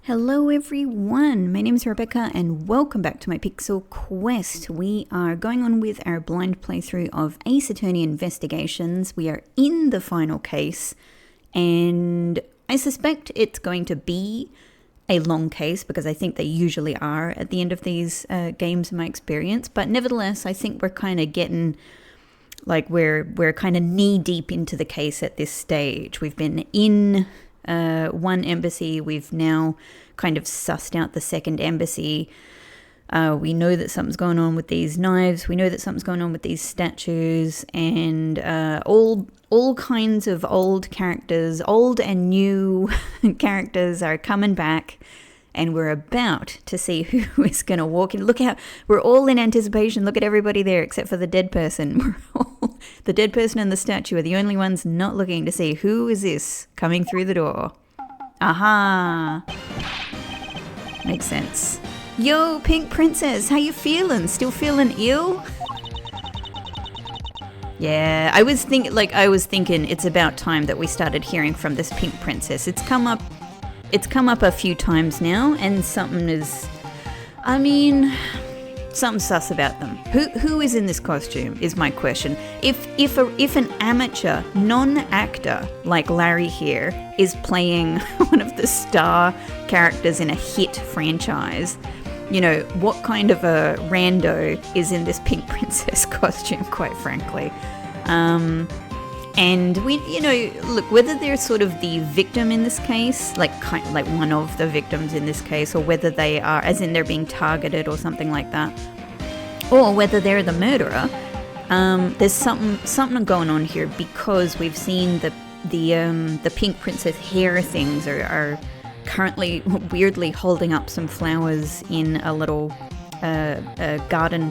Hello everyone, my name is Rebecca and welcome back to my Pixel Quest. We are going on with our blind playthrough of Ace Attorney Investigations. We are in the final case and I suspect it's going to be a long case because I think they usually are at the end of these games in my experience. But nevertheless, I think we're kind of getting, like we're kind of knee deep into the case at this stage. We've been in one embassy. We've now kind of sussed out the second embassy. We know that something's going on with these knives. We know that something's going on with these statues, and all kinds of old characters, old and new characters are coming back, and we're about to see who is going to walk in. Look out, we're all in anticipation. Look at everybody there except for the dead person. The dead person and the statue are the only ones not looking to see who is this coming through the door. Aha! Makes sense. Yo, Pink Princess, how you feeling? Still feeling ill? Yeah, I was thinking it's about time that we started hearing from this Pink Princess. It's come up a few times now, and something sus about them. Who is in this costume is my question. If an amateur non-actor like Larry here is playing one of the star characters in a hit franchise, you know, what kind of a rando is in this Pink Princess costume, quite frankly? And we, you know, look, whether they're sort of the victim in this case, like one of the victims in this case, or whether they are, as in they're being targeted or something like that, or whether they're the murderer, there's something going on here, because we've seen the Pink Princess hair things are currently weirdly holding up some flowers in a little garden,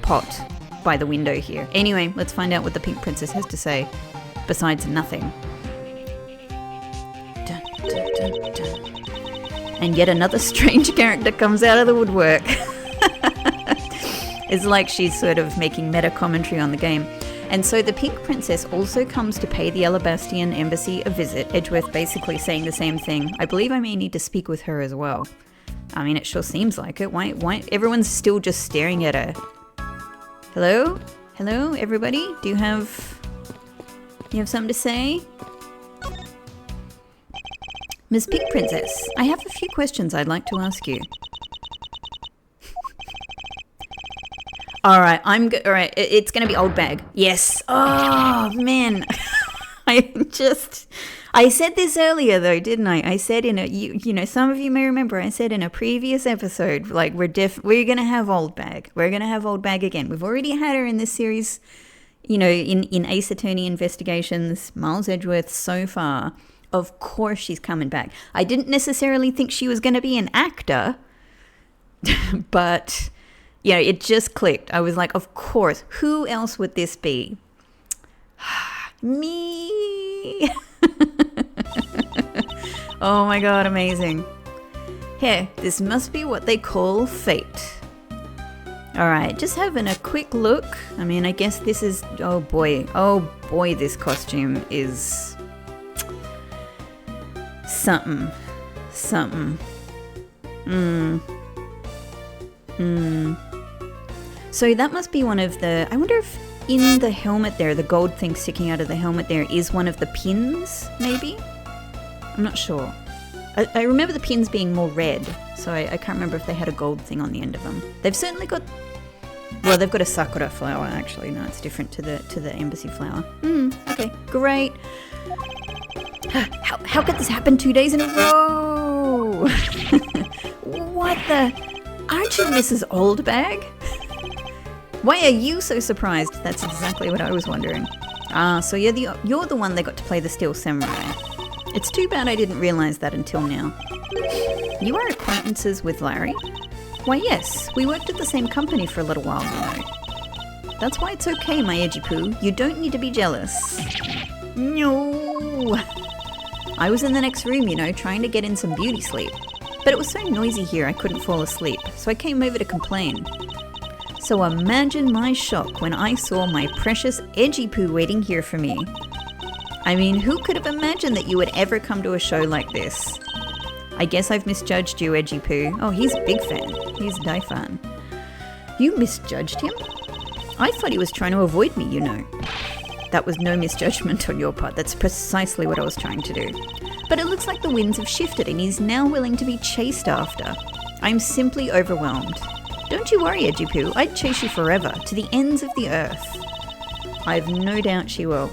pot by the window here. Anyway, let's find out what the Pink Princess has to say, besides nothing. Dun, dun, dun, dun. And yet another strange character comes out of the woodwork. It's like she's sort of making meta commentary on the game. And so the Pink Princess also comes to pay the Alabastian embassy a visit. Edgeworth basically saying the same thing. I believe I may need to speak with her as well. I mean, it sure seems like it. Why everyone's still just staring at her? Hello? Hello, everybody? Do you have something to say? Ms. Pink Princess, I have a few questions I'd like to ask you. All right, all right, it's going to be old bag. Yes. Oh, man. I said this earlier though, didn't I? I said you know, some of you may remember, I said in a previous episode, like we're going to have old bag. We're going to have old bag again. We've already had her in this series, you know, in Ace Attorney Investigations, Miles Edgeworth so far. Of course she's coming back. I didn't necessarily think she was going to be an actor, but, you know, it just clicked. I was like, of course, who else would this be? Me. Oh my god, amazing. Here, this must be what they call fate. Alright, just having a quick look. I mean, I guess this is... Oh boy, this costume is... something. So that must be one of the... I wonder if in the helmet there, the gold thing sticking out of the helmet there is one of the pins, maybe? I'm not sure. I remember the pins being more red, so I can't remember if they had a gold thing on the end of them. They've certainly got... Well, they've got a sakura flower, actually. No, it's different to the embassy flower. Okay, great. How could this happen 2 days in a row? What the... Aren't you Mrs. Oldbag? Why are you so surprised? That's exactly what I was wondering. So you're the one that got to play the Steel Samurai. It's too bad I didn't realise that until now. You are acquaintances with Larry? Why yes, we worked at the same company for a little while, you know. That's why it's okay, my edgy poo. You don't need to be jealous. No. I was in the next room, you know, trying to get in some beauty sleep. But it was so noisy here I couldn't fall asleep, so I came over to complain. So imagine my shock when I saw my precious edgy poo waiting here for me. I mean, who could have imagined that you would ever come to a show like this? I guess I've misjudged you, Edgy Poo. Oh, he's a big fan. He's a die fan. You misjudged him? I thought he was trying to avoid me, you know. That was no misjudgment on your part. That's precisely what I was trying to do. But it looks like the winds have shifted and he's now willing to be chased after. I'm simply overwhelmed. Don't you worry, Edgy Poo. I'd chase you forever, to the ends of the earth. I've no doubt she will.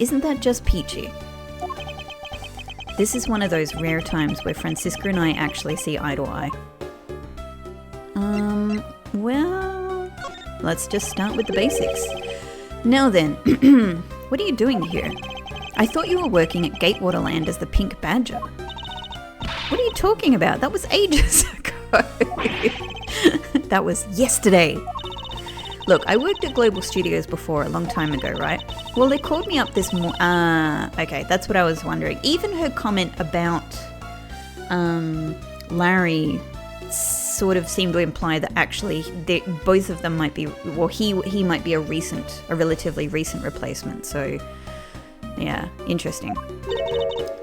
Isn't that just peachy? This is one of those rare times where Francisca and I actually see eye to eye. Well, let's just start with the basics. Now then, what are you doing here? I thought you were working at Gatewaterland as the Pink Badger. What are you talking about? That was ages ago. That was yesterday. Look, I worked at Global Studios before a long time ago, right? Well, they called me up this morning. Okay, that's what I was wondering. Even her comment about Larry sort of seemed to imply that actually both of them might be, well, he might be a relatively recent replacement. So, yeah, interesting.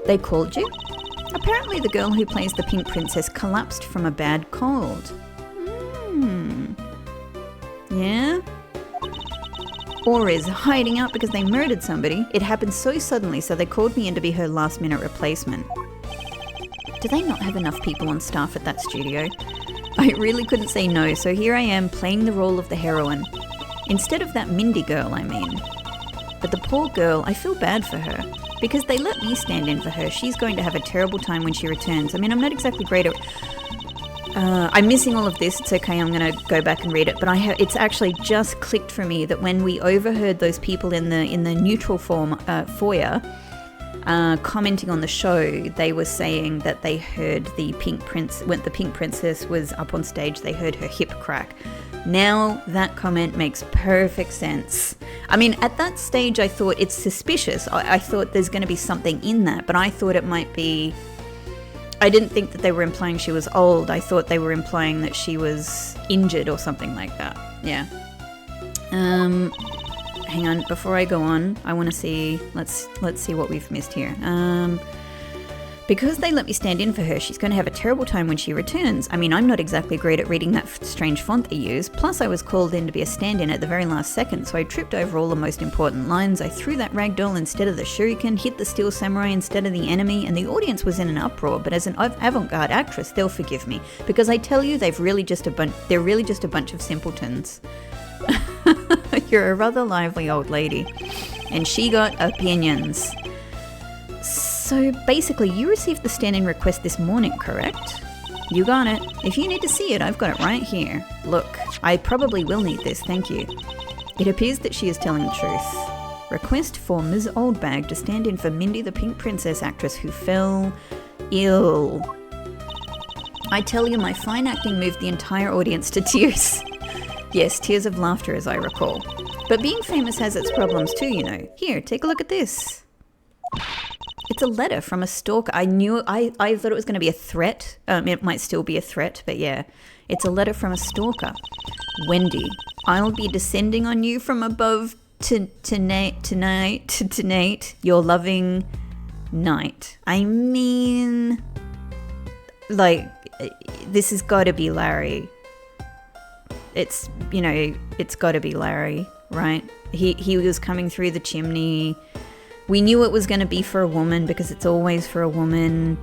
They called you? Apparently the girl who plays the Pink Princess collapsed from a bad cold. Yeah? Or is hiding out because they murdered somebody. It happened so suddenly, so they called me in to be her last-minute replacement. Do they not have enough people on staff at that studio? I really couldn't say no, so here I am playing the role of the heroine. Instead of that Mindy girl, I mean. But the poor girl, I feel bad for her. Because they let me stand in for her. She's going to have a terrible time when she returns. I mean, I'm not exactly great at... I'm missing all of this. It's okay, I'm going to go back and read it. But it's actually just clicked for me that when we overheard those people in the neutral form foyer commenting on the show, they were saying that they heard when the Pink Princess was up on stage, they heard her hip crack. Now that comment makes perfect sense. I mean, at that stage, I thought it's suspicious. I thought there's going to be something in that, but I thought it might be... I didn't think that they were implying she was old. I thought they were implying that she was injured or something like that. Yeah. Hang on, before I go on, I want to see... Let's see what we've missed here. Because they let me stand in for her, she's going to have a terrible time when she returns. I mean, I'm not exactly great at reading that strange font they use. Plus, I was called in to be a stand-in at the very last second, so I tripped over all the most important lines. I threw that ragdoll instead of the shuriken, hit the steel samurai instead of the enemy, and the audience was in an uproar. But as an avant-garde actress, they'll forgive me. Because I tell you, they're really just a bunch of simpletons. You're a rather lively old lady. And she got opinions. So basically, you received the stand-in request this morning, correct? You got it. If you need to see it, I've got it right here. Look, I probably will need this, thank you. It appears that she is telling the truth. Request for Ms. Oldbag to stand in for Mindy the Pink Princess actress who fell ill. I tell you, my fine acting moved the entire audience to tears. Yes, tears of laughter as I recall. But being famous has its problems too, you know. Here, take a look at this. It's a letter from a stalker. I thought it was going to be a threat. It might still be a threat, but yeah. It's a letter from a stalker. Wendy, I'll be descending on you from above tonight, your loving night. I mean, like, this has got to be Larry. It's got to be Larry, right? He was coming through the chimney. We knew it was going to be for a woman because it's always for a woman.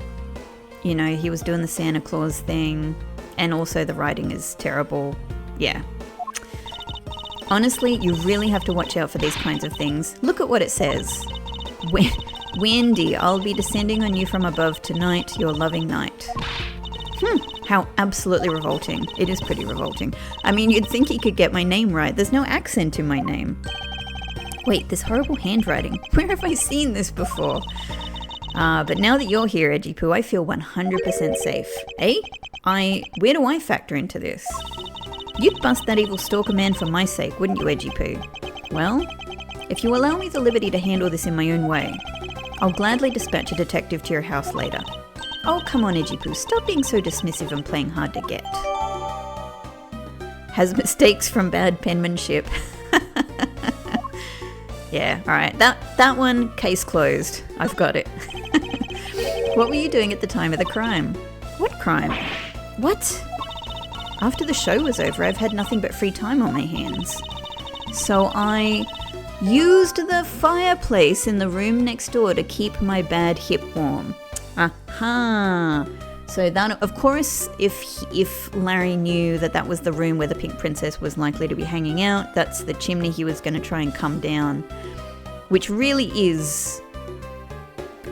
You know, he was doing the Santa Claus thing. And also the writing is terrible. Yeah. Honestly, you really have to watch out for these kinds of things. Look at what it says. Wendy, I'll be descending on you from above tonight, your loving night. How absolutely revolting. It is pretty revolting. I mean, you'd think he could get my name right. There's no accent in my name. Wait, this horrible handwriting. Where have I seen this before? But now that you're here, Edgy Poo, I feel 100% safe. Eh? Where do I factor into this? You'd bust that evil stalker man for my sake, wouldn't you, Edgy Poo? Well, if you allow me the liberty to handle this in my own way, I'll gladly dispatch a detective to your house later. Oh, come on, Edgy Poo, stop being so dismissive and playing hard to get. Has mistakes from bad penmanship. Yeah, alright, that one, case closed. I've got it. What were you doing at the time of the crime? What crime? What? After the show was over, I've had nothing but free time on my hands. So I used the fireplace in the room next door to keep my bad hip warm. Aha! So that, of course, if Larry knew that was the room where the Pink Princess was likely to be hanging out, that's the chimney he was going to try and come down, which really is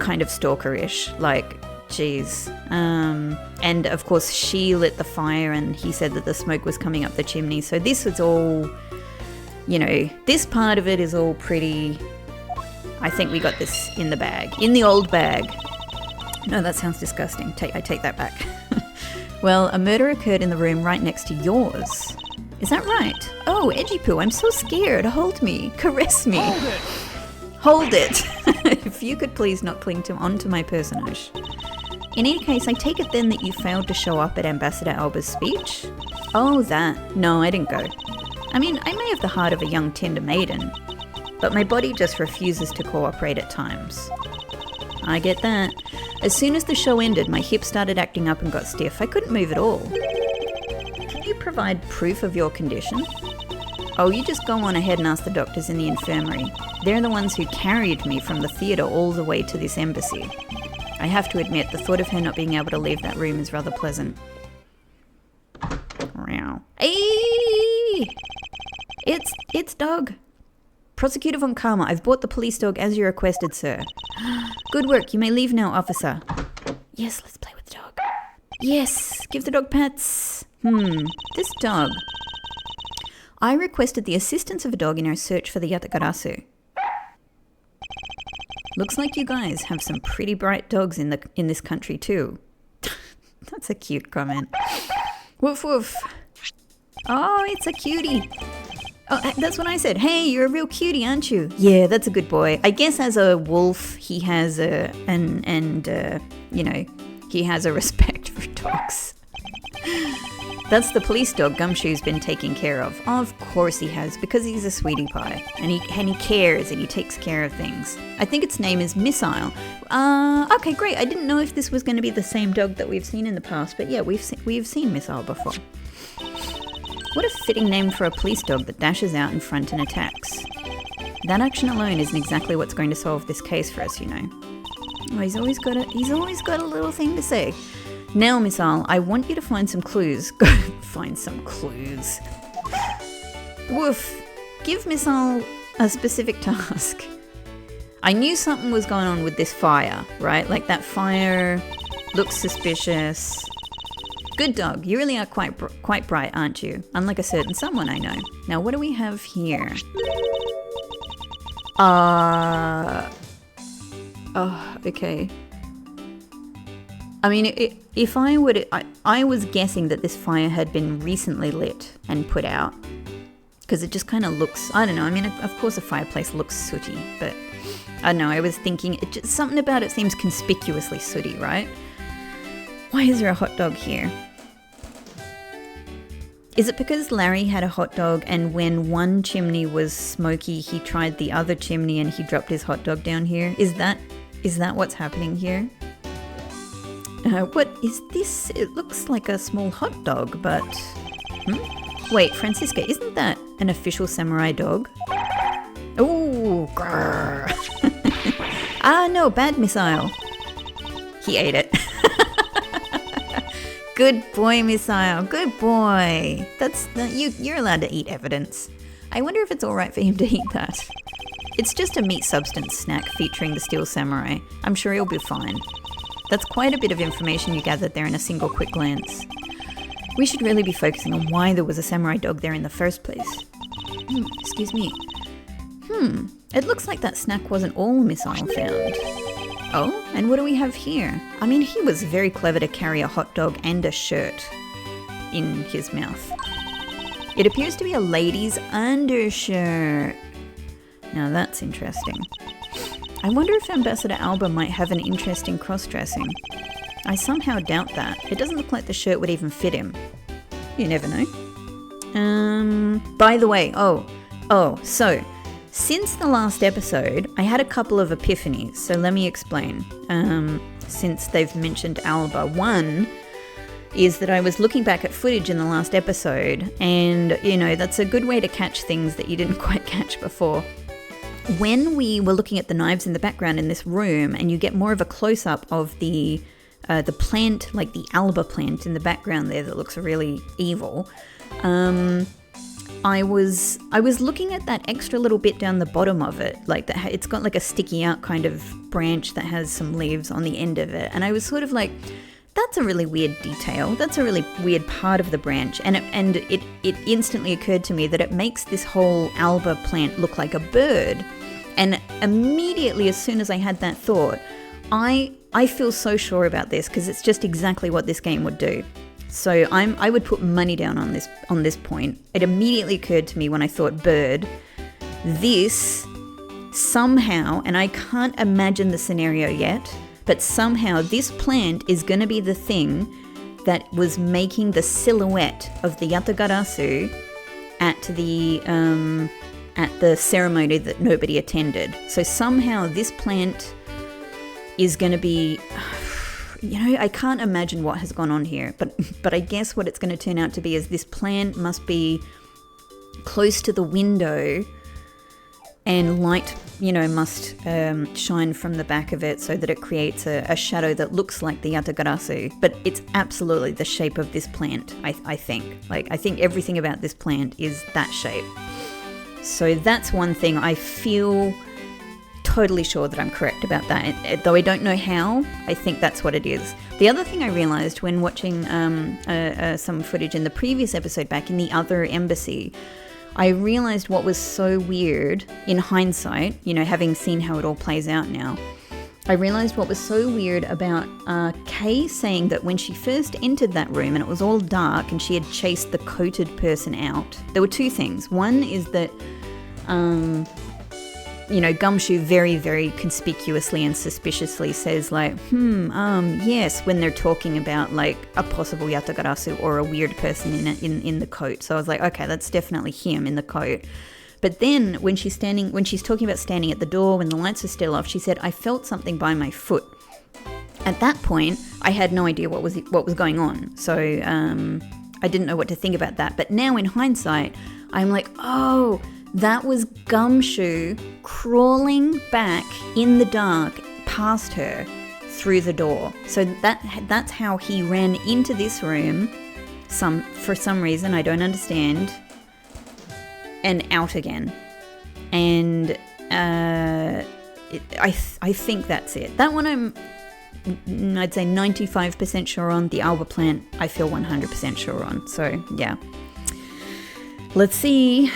kind of stalkerish, like, geez. And of course she lit the fire and he said that the smoke was coming up the chimney. So this was all, this part of it is all pretty, I think we got this in the bag, in the old bag. No, that sounds disgusting. I take that back. Well, a murder occurred in the room right next to yours. Is that right? Oh, Edgy Poo, I'm so scared. Hold me. Caress me. Hold it. If you could please not cling onto my personage. In any case, I take it then that you failed to show up at Ambassador Alba's speech? Oh, that. No, I didn't go. I mean, I may have the heart of a young tender maiden, but my body just refuses to cooperate at times. I get that. As soon as the show ended, my hip started acting up and got stiff. I couldn't move at all. Can you provide proof of your condition? Oh, you just go on ahead and ask the doctors in the infirmary. They're the ones who carried me from the theatre all the way to this embassy. I have to admit, the thought of her not being able to leave that room is rather pleasant. Meow. Hey! It's dog. Prosecutor von Karma, I've bought the police dog as you requested, sir. Good work. You may leave now, officer. Yes, let's play with the dog. Yes, give the dog pets. This dog. I requested the assistance of a dog in our search for the Yatakarasu. Looks like you guys have some pretty bright dogs in this country too. That's a cute comment. Woof woof. Oh, it's a cutie. Oh, that's what I said. Hey, you're a real cutie, aren't you? Yeah, that's a good boy. I guess as a wolf, he has he has a respect for dogs. That's the police dog Gumshoe's been taking care of. Of course he has, because he's a sweetie pie. And he cares and he takes care of things. I think its name is Missile. Okay, great. I didn't know if this was going to be the same dog that we've seen in the past, but yeah, we've seen Missile before. What a fitting name for a police dog that dashes out in front and attacks. That action alone isn't exactly what's going to solve this case for us, Oh, he's always got a little thing to say. Now, Missile, I want you to find some clues. Go find some clues. Woof. Give Missile a specific task. I knew something was going on with this fire, right? Like that fire looks suspicious. Good dog. You really are quite bright, aren't you? Unlike a certain someone I know. Now, what do we have here? Oh, okay. I mean, if I would... I was guessing that this fire had been recently lit and put out. Because it just kind of looks... I don't know. I mean, of course a fireplace looks sooty. But I don't know. I was thinking... something about it seems conspicuously sooty, right? Why is there a hot dog here? Is it because Larry had a hot dog and when one chimney was smoky, he tried the other chimney and he dropped his hot dog down here? Is that what's happening here? What is this? It looks like a small hot dog, but... Wait, Francisca, isn't that an official samurai dog? Ooh, grrr. No, bad Missile. He ate it. Good boy, Missile. Good boy. You're allowed to eat evidence. I wonder if it's alright for him to eat that. It's just a meat substance snack featuring the Steel Samurai. I'm sure he'll be fine. That's quite a bit of information you gathered there in a single quick glance. We should really be focusing on why there was a samurai dog there in the first place. Excuse me. It looks like that snack wasn't all Missile found. Oh, and what do we have here? I mean, he was very clever to carry a hot dog and a shirt in his mouth. It appears to be a lady's undershirt. Now that's interesting. I wonder if Ambassador Alba might have an interest in cross-dressing. I somehow doubt that. It doesn't look like the shirt would even fit him. You never know. By the way, so... Since the last episode, I had a couple of epiphanies, so let me explain. since they've mentioned Alba. One is that I was looking back at footage in the last episode, and, you know, that's a good way to catch things that you didn't quite catch before. When we were looking at the knives in the background in this room, and you get more of a close-up of the plant, like the Alba plant in the background there that looks really evil, I was looking at that extra little bit down the bottom of it, like that. It's got like a sticky out kind of branch that has some leaves on the end of it, and I was sort of like, that's a really weird detail. That's a really weird part of the branch. And it instantly occurred to me that it makes this whole Alba plant look like a bird. And immediately, as soon as I had that thought, I feel so sure about this because it's just exactly what this game would do. So I would put money down on this point. It immediately occurred to me when I thought bird, this somehow, and I can't imagine the scenario yet, but somehow this plant is going to be the thing that was making the silhouette of the Yatagarasu at the ceremony that nobody attended. So somehow this plant is going to be, you know, I can't imagine what has gone on here, but I guess what it's going to turn out to be is this plant must be close to the window, and light, you know, must shine from the back of it so that it creates a shadow that looks like the Yatagarasu. But it's absolutely the shape of this plant, I think. Like, I think everything about this plant is that shape. So that's one thing. I feel totally sure that I'm correct about that. Though I don't know how, I think that's what it is. The other thing I realized when watching some footage in the previous episode back in the other embassy, I realized what was so weird in hindsight, you know, having seen how it all plays out now. I realized what was so weird about Kay saying that when she first entered that room and it was all dark and she had chased the coated person out, there were two things. One is that, you know, Gumshoe very, very conspicuously and suspiciously says like, yes, when they're talking about like a possible Yatagarasu or a weird person in the coat. So I was like, okay, that's definitely him in the coat. But then when she's talking about standing at the door when the lights are still off, she said, I felt something by my foot. At that point, I had no idea what was going on. So I didn't know what to think about that. But now in hindsight, I'm like, oh, that was Gumshoe crawling back in the dark past her through the door. So that's how he ran into this room, for some reason I don't understand, and out again. And I think that's it. That one I'd say 95% sure on. The Alba plant I feel 100% sure on. So yeah. Let's see.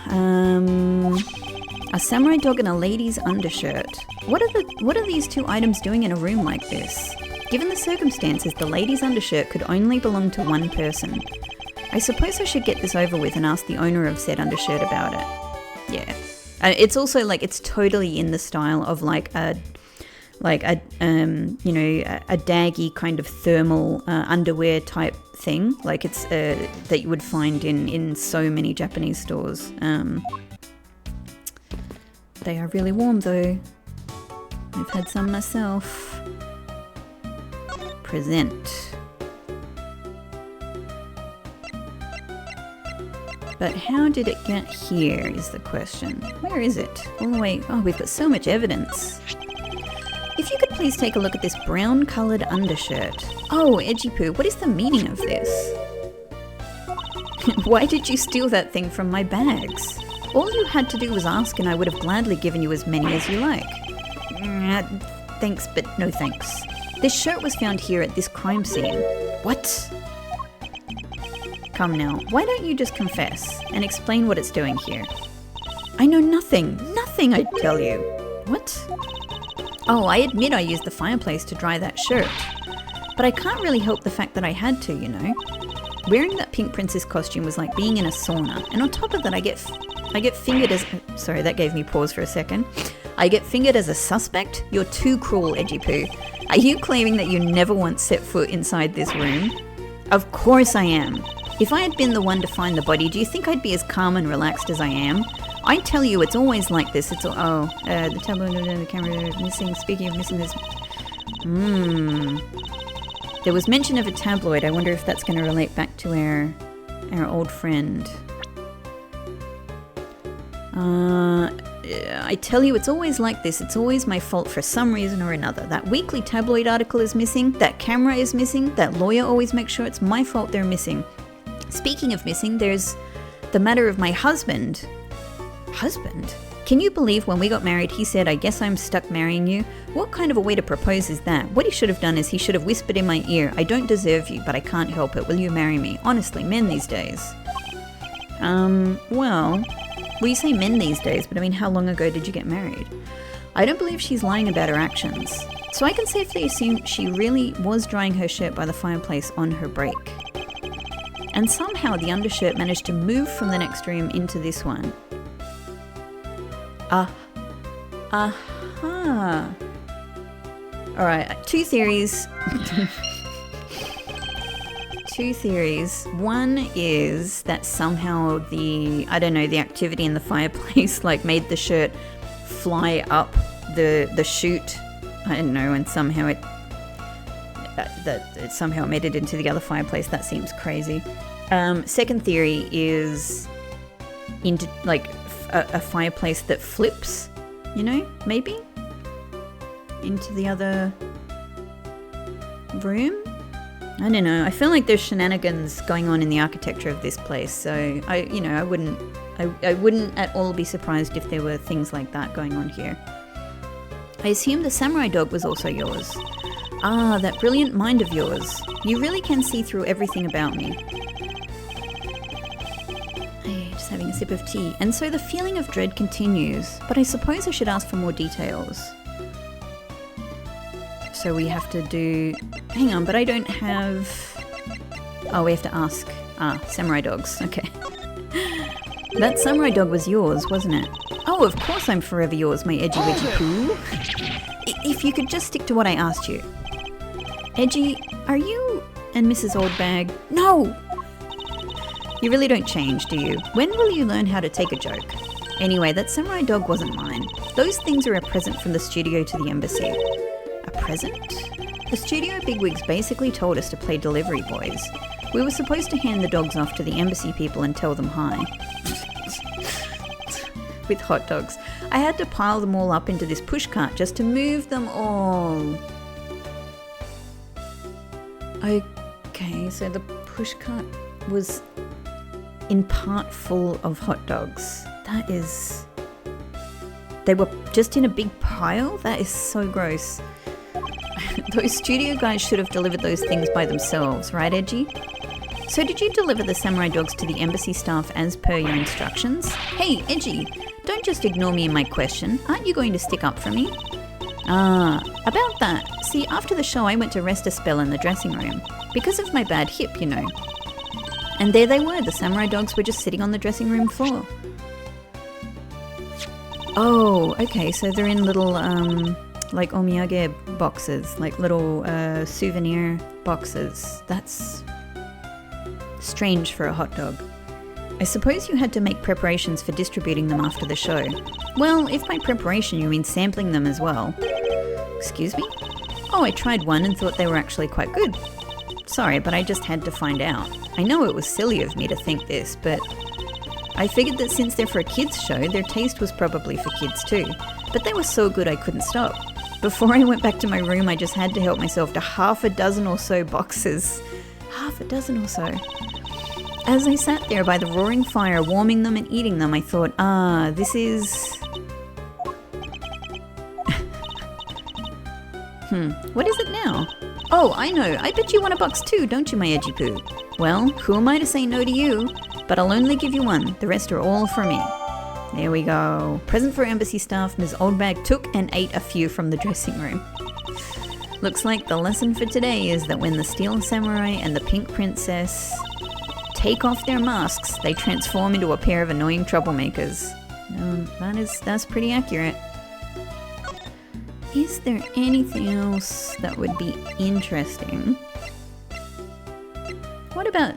A samurai dog and a lady's undershirt. What are these two items doing in a room like this? Given the circumstances, the lady's undershirt could only belong to one person. I suppose I should get this over with and ask the owner of said undershirt about it. Yeah. It's also like, it's totally in the style of like a daggy kind of thermal underwear type thing. Like it's that you would find in so many Japanese stores. They are really warm though. I've had some myself. Present. But how did it get here is the question. Where is it? All the way... Oh, we've got so much evidence. If you could please take a look at this brown-coloured undershirt. Oh, Edgy Poo, what is the meaning of this? Why did you steal that thing from my bags? All you had to do was ask and I would have gladly given you as many as you like. Thanks, but no thanks. This shirt was found here at this crime scene. What? Come now, why don't you just confess and explain what it's doing here? I know nothing. Nothing, I tell you. What? Oh, I admit I used the fireplace to dry that shirt. But I can't really help the fact that I had to, you know. Wearing that pink princess costume was like being in a sauna. And on top of that, I get fingered as... Sorry, that gave me pause for a second. I get fingered as a suspect? You're too cruel, Edgy Poo. Are you claiming that you never once set foot inside this room? Of course I am. If I had been the one to find the body, do you think I'd be as calm and relaxed as I am? I tell you, it's always like this. It's the tablet, the camera, missing. Speaking of missing, this. There was mention of a tabloid. I wonder if that's going to relate back to our old friend. I tell you, it's always like this. It's always my fault for some reason or another. That weekly tabloid article is missing. That camera is missing. That lawyer always makes sure it's my fault they're missing. Speaking of missing, there's the matter of my husband. Husband? Can you believe when we got married, he said, "I guess I'm stuck marrying you"? What kind of a way to propose is that? What he should have done is he should have whispered in my ear, "I don't deserve you, but I can't help it. Will you marry me?" Honestly, men these days. Well, you say men these days, but I mean, how long ago did you get married? I don't believe she's lying about her actions. So I can safely assume she really was drying her shirt by the fireplace on her break. And somehow the undershirt managed to move from the next room into this one. Alright, two theories. Two theories. One is that somehow the activity in the fireplace like made the shirt fly up the chute. I don't know, and somehow it somehow made it into the other fireplace. That seems crazy. Second theory is into like a fireplace that flips, maybe into the other room. I don't know. I feel like there's shenanigans going on in the architecture of this place, so I wouldn't at all be surprised if there were things like that going on here. I assume the samurai dog was also yours. Ah, that brilliant mind of yours. You really can see through everything about me. Hey, just having a sip of tea. And so the feeling of dread continues, but I suppose I should ask for more details. So we have to do... Hang on, but I don't have... Oh, we have to ask. Samurai dogs. Okay. That samurai dog was yours, wasn't it? Oh, of course I'm forever yours, my edgy wedgy poo. If you could just stick to what I asked you. Edgy, are you and Mrs. Oldbag? No! You really don't change, do you? When will you learn how to take a joke? Anyway, that samurai dog wasn't mine. Those things are a present from the studio to the embassy. A present? The studio bigwigs basically told us to play delivery boys. We were supposed to hand the dogs off to the embassy people and tell them hi. With hot dogs. I had to pile them all up into this pushcart just to move them all. Okay, so the pushcart was in part full of hot dogs. That is... They were just in a big pile? That is so gross. Those studio guys should have delivered those things by themselves, right, Edgy? So did you deliver the samurai dogs to the embassy staff as per your instructions? Hey, Edgy, don't just ignore me and my question. Aren't you going to stick up for me? About that. See, after the show I went to rest a spell in the dressing room. Because of my bad hip, And there they were, the samurai dogs were just sitting on the dressing room floor. Oh, okay, so they're in little, like omiyage boxes, like little souvenir boxes. That's strange for a hot dog. I suppose you had to make preparations for distributing them after the show. Well, if by preparation you mean sampling them as well. Excuse me? Oh, I tried one and thought they were actually quite good. Sorry, but I just had to find out. I know it was silly of me to think this, but I figured that since they're for a kids show, their taste was probably for kids too. But they were so good I couldn't stop. Before I went back to my room, I just had to help myself to half a dozen or so boxes. Half a dozen or so. As I sat there by the roaring fire, warming them and eating them, I thought, this is... What is it now? Oh, I know. I bet you want a box too, don't you, my edgy poo? Well, who am I to say no to you? But I'll only give you one. The rest are all for me. There we go. Present for embassy staff, Ms. Oldbag took and ate a few from the dressing room. Looks like the lesson for today is that when the Steel Samurai and the Pink Princess take off their masks, they transform into a pair of annoying troublemakers. That's pretty accurate. Is there anything else that would be interesting? What about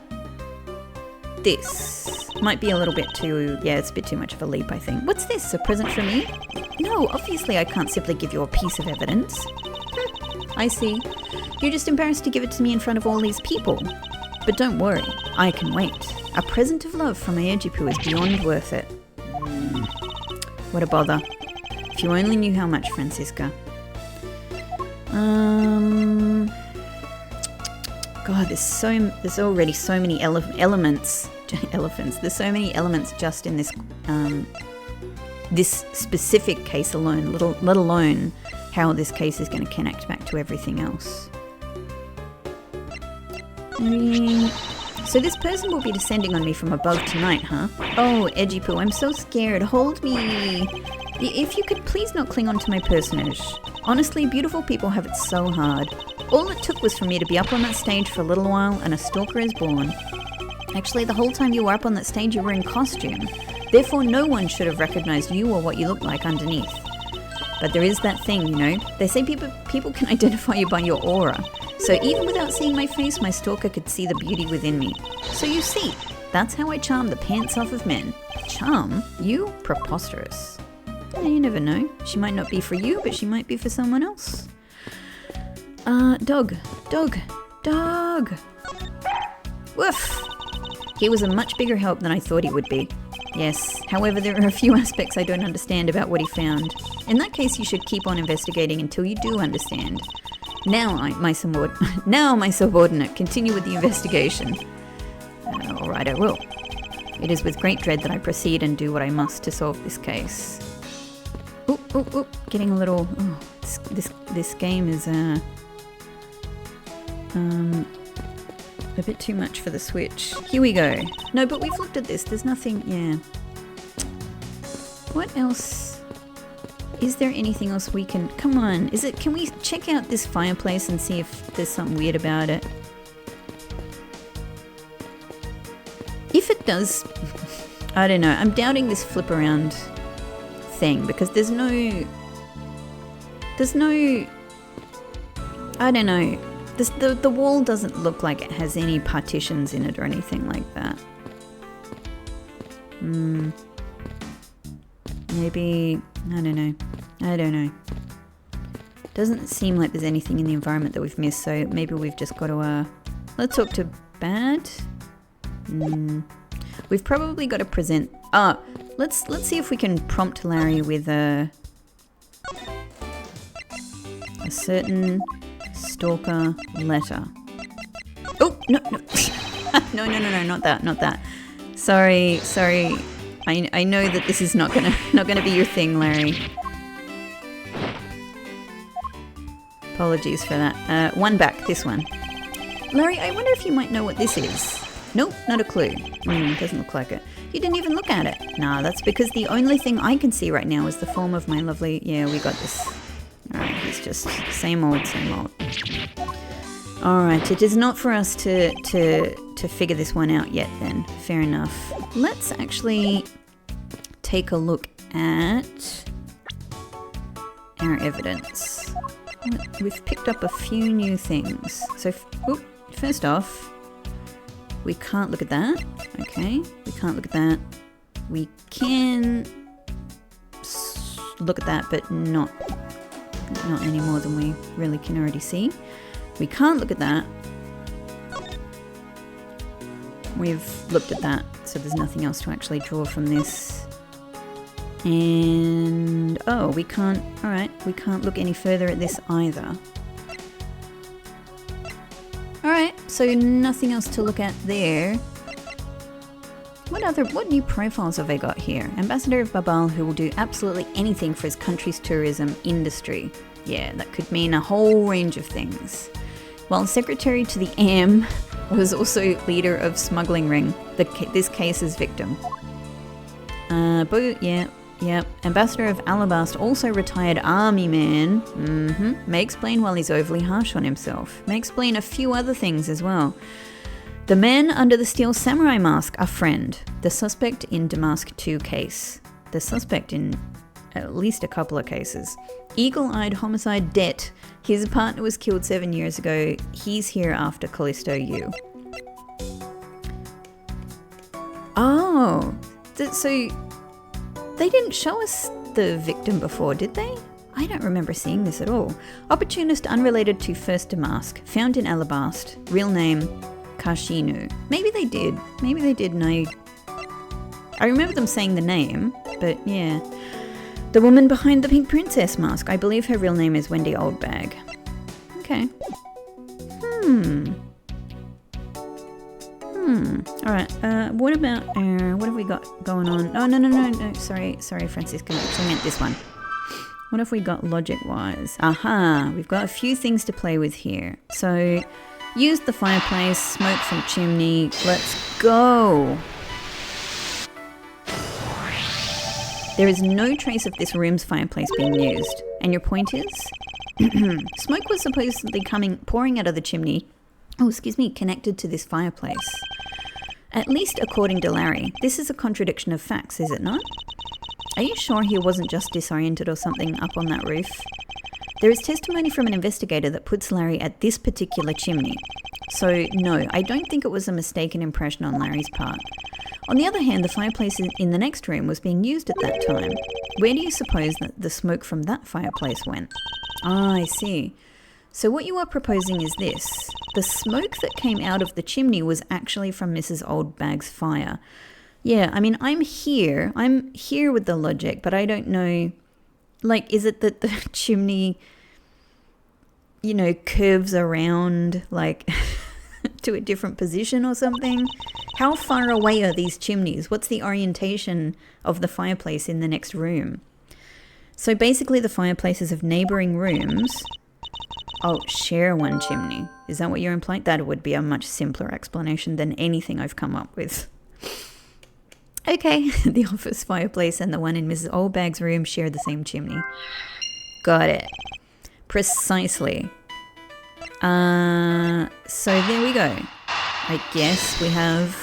this? Might be a little bit too... Yeah, it's a bit too much of a leap, I think. What's this? A present for me? No, obviously I can't simply give you a piece of evidence. I see. You're just embarrassed to give it to me in front of all these people. But don't worry, I can wait. A present of love from my Ejipu is beyond worth it. What a bother. If you only knew how much, Francisca. God, there's already so many elements. Elephants. There's so many elements just in this this specific case alone, let alone how this case is going to connect back to everything else. So this person will be descending on me from above tonight, huh? Oh, Ejipu, I'm so scared. Hold me. If you could please not cling on to my personage. Honestly, beautiful people have it so hard. All it took was for me to be up on that stage for a little while and a stalker is born. Actually, the whole time you were up on that stage, you were in costume. Therefore, no one should have recognized you or what you looked like underneath. But there is that thing, you know. They say people can identify you by your aura. So even without seeing my face, my stalker could see the beauty within me. So you see, that's how I charm the pants off of men. Charm? You? Preposterous. You never know. She might not be for you, but she might be for someone else. Dog. Woof! He was a much bigger help than I thought he would be. Yes, however, there are a few aspects I don't understand about what he found. In that case, you should keep on investigating until you do understand. Now, my subordinate, continue with the investigation. All right, I will. It is with great dread that I proceed and do what I must to solve this case. Ooh, getting a little... Oh, this game is a bit too much for the Switch. Here we go. No, but we've looked at this. There's nothing... Yeah. What else... Is there anything else we can... Come on. Can we check out this fireplace and see if there's something weird about it? If it does... I don't know. I'm doubting this flip around thing because there's no... I don't know. The wall doesn't look like it has any partitions in it or anything like that. Maybe... I don't know. Doesn't seem like there's anything in the environment that we've missed, so maybe we've just got to... Let's talk to Bad. We've probably got to present... Let's see if we can prompt Larry with a certain stalker letter. Oh, no. No, not that. Sorry. I know that this is not gonna be your thing, Larry. Apologies for that. One back, this one. Larry, I wonder if you might know what this is. Nope, not a clue. Doesn't look like it. You didn't even look at it. Nah, that's because the only thing I can see right now is the form of my lovely... Yeah, we got this. Alright, it's just same old. Alright, it is not for us to figure this one out yet then. Fair enough. Let's actually take a look at our evidence. We've picked up a few new things. So, first off, we can't look at that. Okay, we can't look at that. We can look at that, but not any more than we really can already see. We can't look at that. We've looked at that, so there's nothing else to actually draw from this. And we can't. All right, we can't look any further at this either. Alright, so nothing else to look at there. What new profiles have they got here? Ambassador of Babal, who will do absolutely anything for his country's tourism industry. Yeah, that could mean a whole range of things. While secretary to the AM was also leader of smuggling ring, this case's victim. Yep. Ambassador of Alabast, also retired army man. May explain why he's overly harsh on himself. May explain a few other things as well. The man under the steel samurai mask, a friend. The suspect in Damask 2 case. The suspect in at least a couple of cases. Eagle-eyed homicide debt. His partner was killed 7 years ago. He's here after Callisto U. Oh, so... They didn't show us the victim before, did they? I don't remember seeing this at all. Opportunist unrelated to First Damask, found in Alabast, real name Kashinu. Maybe they did, and I remember them saying the name, but yeah. The woman behind the Pink Princess mask, I believe her real name is Wendy Oldbag. Okay. Alright, what have we got going on? Oh, no, sorry, Francisco, I actually meant this one. What have we got logic-wise? Aha, we've got a few things to play with here. So, use the fireplace, smoke from chimney, let's go! There is no trace of this room's fireplace being used. And your point is? Smoke was supposedly pouring out of the chimney, connected to this fireplace. At least according to Larry. This is a contradiction of facts, is it not? Are you sure he wasn't just disoriented or something up on that roof? There is testimony from an investigator that puts Larry at this particular chimney. So, no, I don't think it was a mistaken impression on Larry's part. On the other hand, the fireplace in the next room was being used at that time. Where do you suppose that the smoke from that fireplace went? Ah, I see. So what you are proposing is this. The smoke that came out of the chimney was actually from Mrs. Oldbag's fire. Yeah, I mean, I'm here with the logic, but I don't know, like, is it that the chimney, curves around, like, to a different position or something? How far away are these chimneys? What's the orientation of the fireplace in the next room? So basically the fireplaces of neighbouring rooms share one chimney. Is that what you're implying? That would be a much simpler explanation than anything I've come up with. Okay, the office fireplace and the one in Mrs. Oldbag's room share the same chimney. Got it. Precisely. So there we go. I guess we have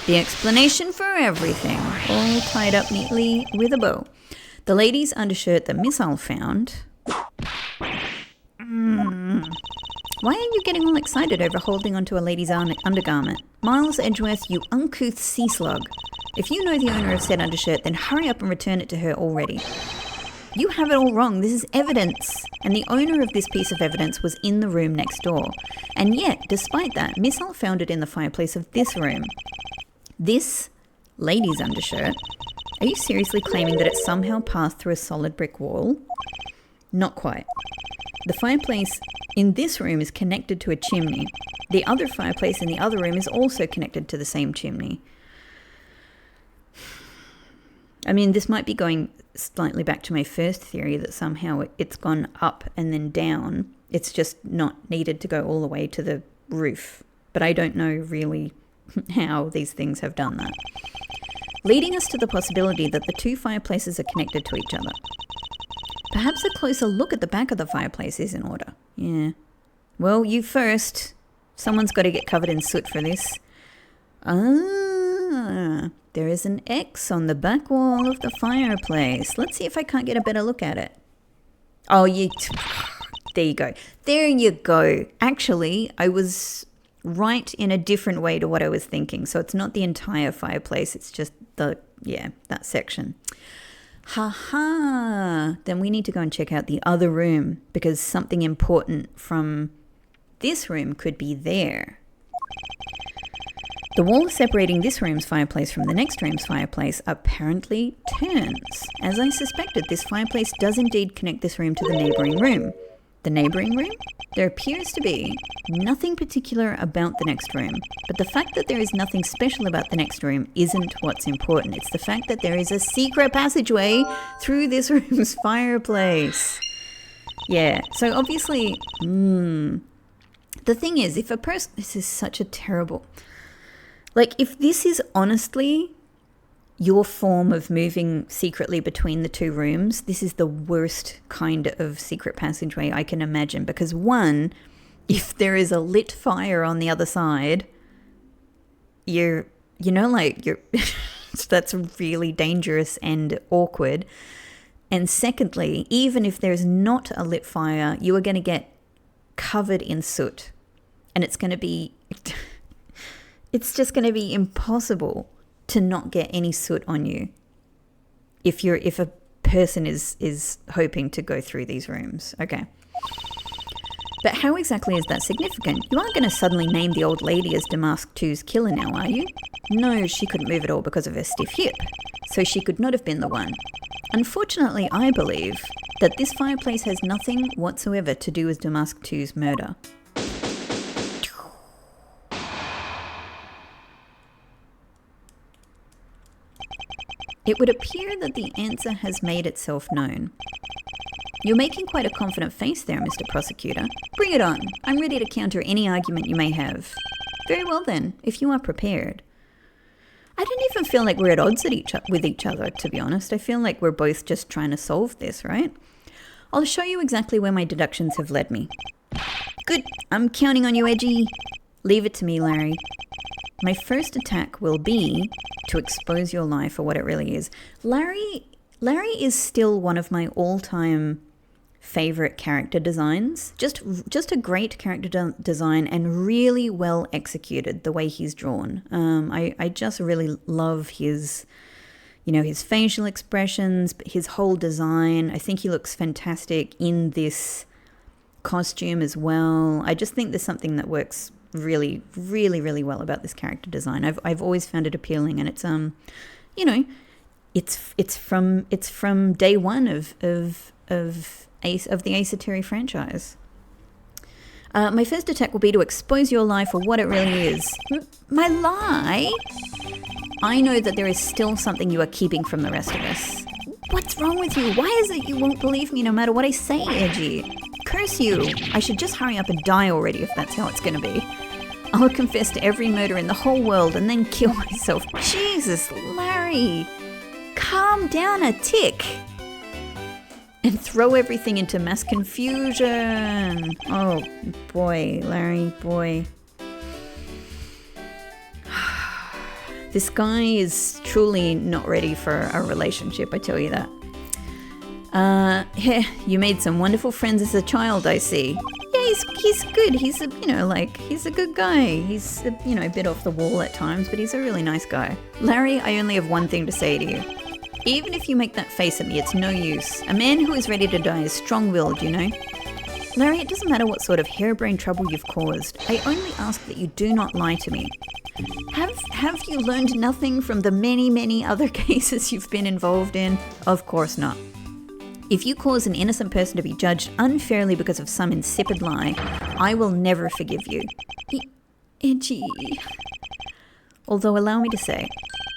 the explanation for everything, all tied up neatly with a bow. The lady's undershirt that Miss Al found. Why are you getting all excited over holding onto a lady's undergarment? Miles Edgeworth, you uncouth sea slug. If you know the owner of said undershirt, then hurry up and return it to her already. You have it all wrong. This is evidence. And the owner of this piece of evidence was in the room next door. And yet, despite that, Miss Al found it in the fireplace of this room. This lady's undershirt. Are you seriously claiming that it somehow passed through a solid brick wall? Not quite. The fireplace in this room is connected to a chimney. The other fireplace in the other room is also connected to the same chimney. I mean, this might be going slightly back to my first theory that somehow it's gone up and then down. It's just not needed to go all the way to the roof. But I don't know really how these things have done that. Leading us to the possibility that the two fireplaces are connected to each other. Perhaps a closer look at the back of the fireplace is in order. Yeah. Well, you first. Someone's got to get covered in soot for this. There is an X on the back wall of the fireplace. Let's see if I can't get a better look at it. Oh, there you go. There you go. Actually, I was right in a different way to what I was thinking. So it's not the entire fireplace. It's just that section. Then we need to go and check out the other room because something important from this room could be there. The wall separating this room's fireplace from the next room's fireplace apparently turns. As I suspected, this fireplace does indeed connect this room to the neighbouring room. The neighbouring room? There appears to be nothing particular about the next room, but the fact that there is nothing special about the next room isn't what's important. It's the fact that there is a secret passageway through this room's fireplace. Yeah, so obviously, the thing is, if a person, this is such a terrible, like if this is honestly your form of moving secretly between the two rooms, this is the worst kind of secret passageway I can imagine. Because one, if there is a lit fire on the other side, that's really dangerous and awkward. And secondly, even if there's not a lit fire, you are going to get covered in soot. And it's just going to be impossible to not get any soot on you if a person is hoping to go through these rooms. Okay. But how exactly is that significant? You aren't going to suddenly name the old lady as Damask 2's killer now, are you? No, she couldn't move at all because of her stiff hip, so she could not have been the one. Unfortunately, I believe that this fireplace has nothing whatsoever to do with Damask 2's murder. It would appear that the answer has made itself known. You're making quite a confident face there, Mr. Prosecutor. Bring it on. I'm ready to counter any argument you may have. Very well then, if you are prepared. I don't even feel like we're at odds with each other, to be honest. I feel like we're both just trying to solve this, right? I'll show you exactly where my deductions have led me. Good. I'm counting on you, Edgy. Leave it to me, Larry. My first attack will be to expose your lie for what it really is. Larry is still one of my all-time favorite character designs. Just a great character design and really well executed the way he's drawn. I just really love his facial expressions, his whole design. I think he looks fantastic in this costume as well. I just think there's something that works really, really, really well about this character design. I've always found it appealing, and it's it's from day one of the Ace Attorney franchise. My first attack will be to expose your lie for what it really is. My lie? I know that there is still something you are keeping from the rest of us. What's wrong with you? Why is it you won't believe me no matter what I say, Edgy? Curse you! I should just hurry up and die already if that's how it's going to be. I'll confess to every murder in the whole world and then kill myself. Jesus, Larry! Calm down a tick! And throw everything into mass confusion. Oh, boy, Larry, boy. This guy is truly not ready for a relationship, I tell you that. You made some wonderful friends as a child, I see. Yeah, he's good. He's a good guy. He's a bit off the wall at times, but he's a really nice guy. Larry, I only have one thing to say to you. Even if you make that face at me, it's no use. A man who is ready to die is strong-willed, you know. Larry, it doesn't matter what sort of harebrained trouble you've caused. I only ask that you do not lie to me. Have you learned nothing from the many, many other cases you've been involved in? Of course not. If you cause an innocent person to be judged unfairly because of some insipid lie, I will never forgive you. Edgy. Although allow me to say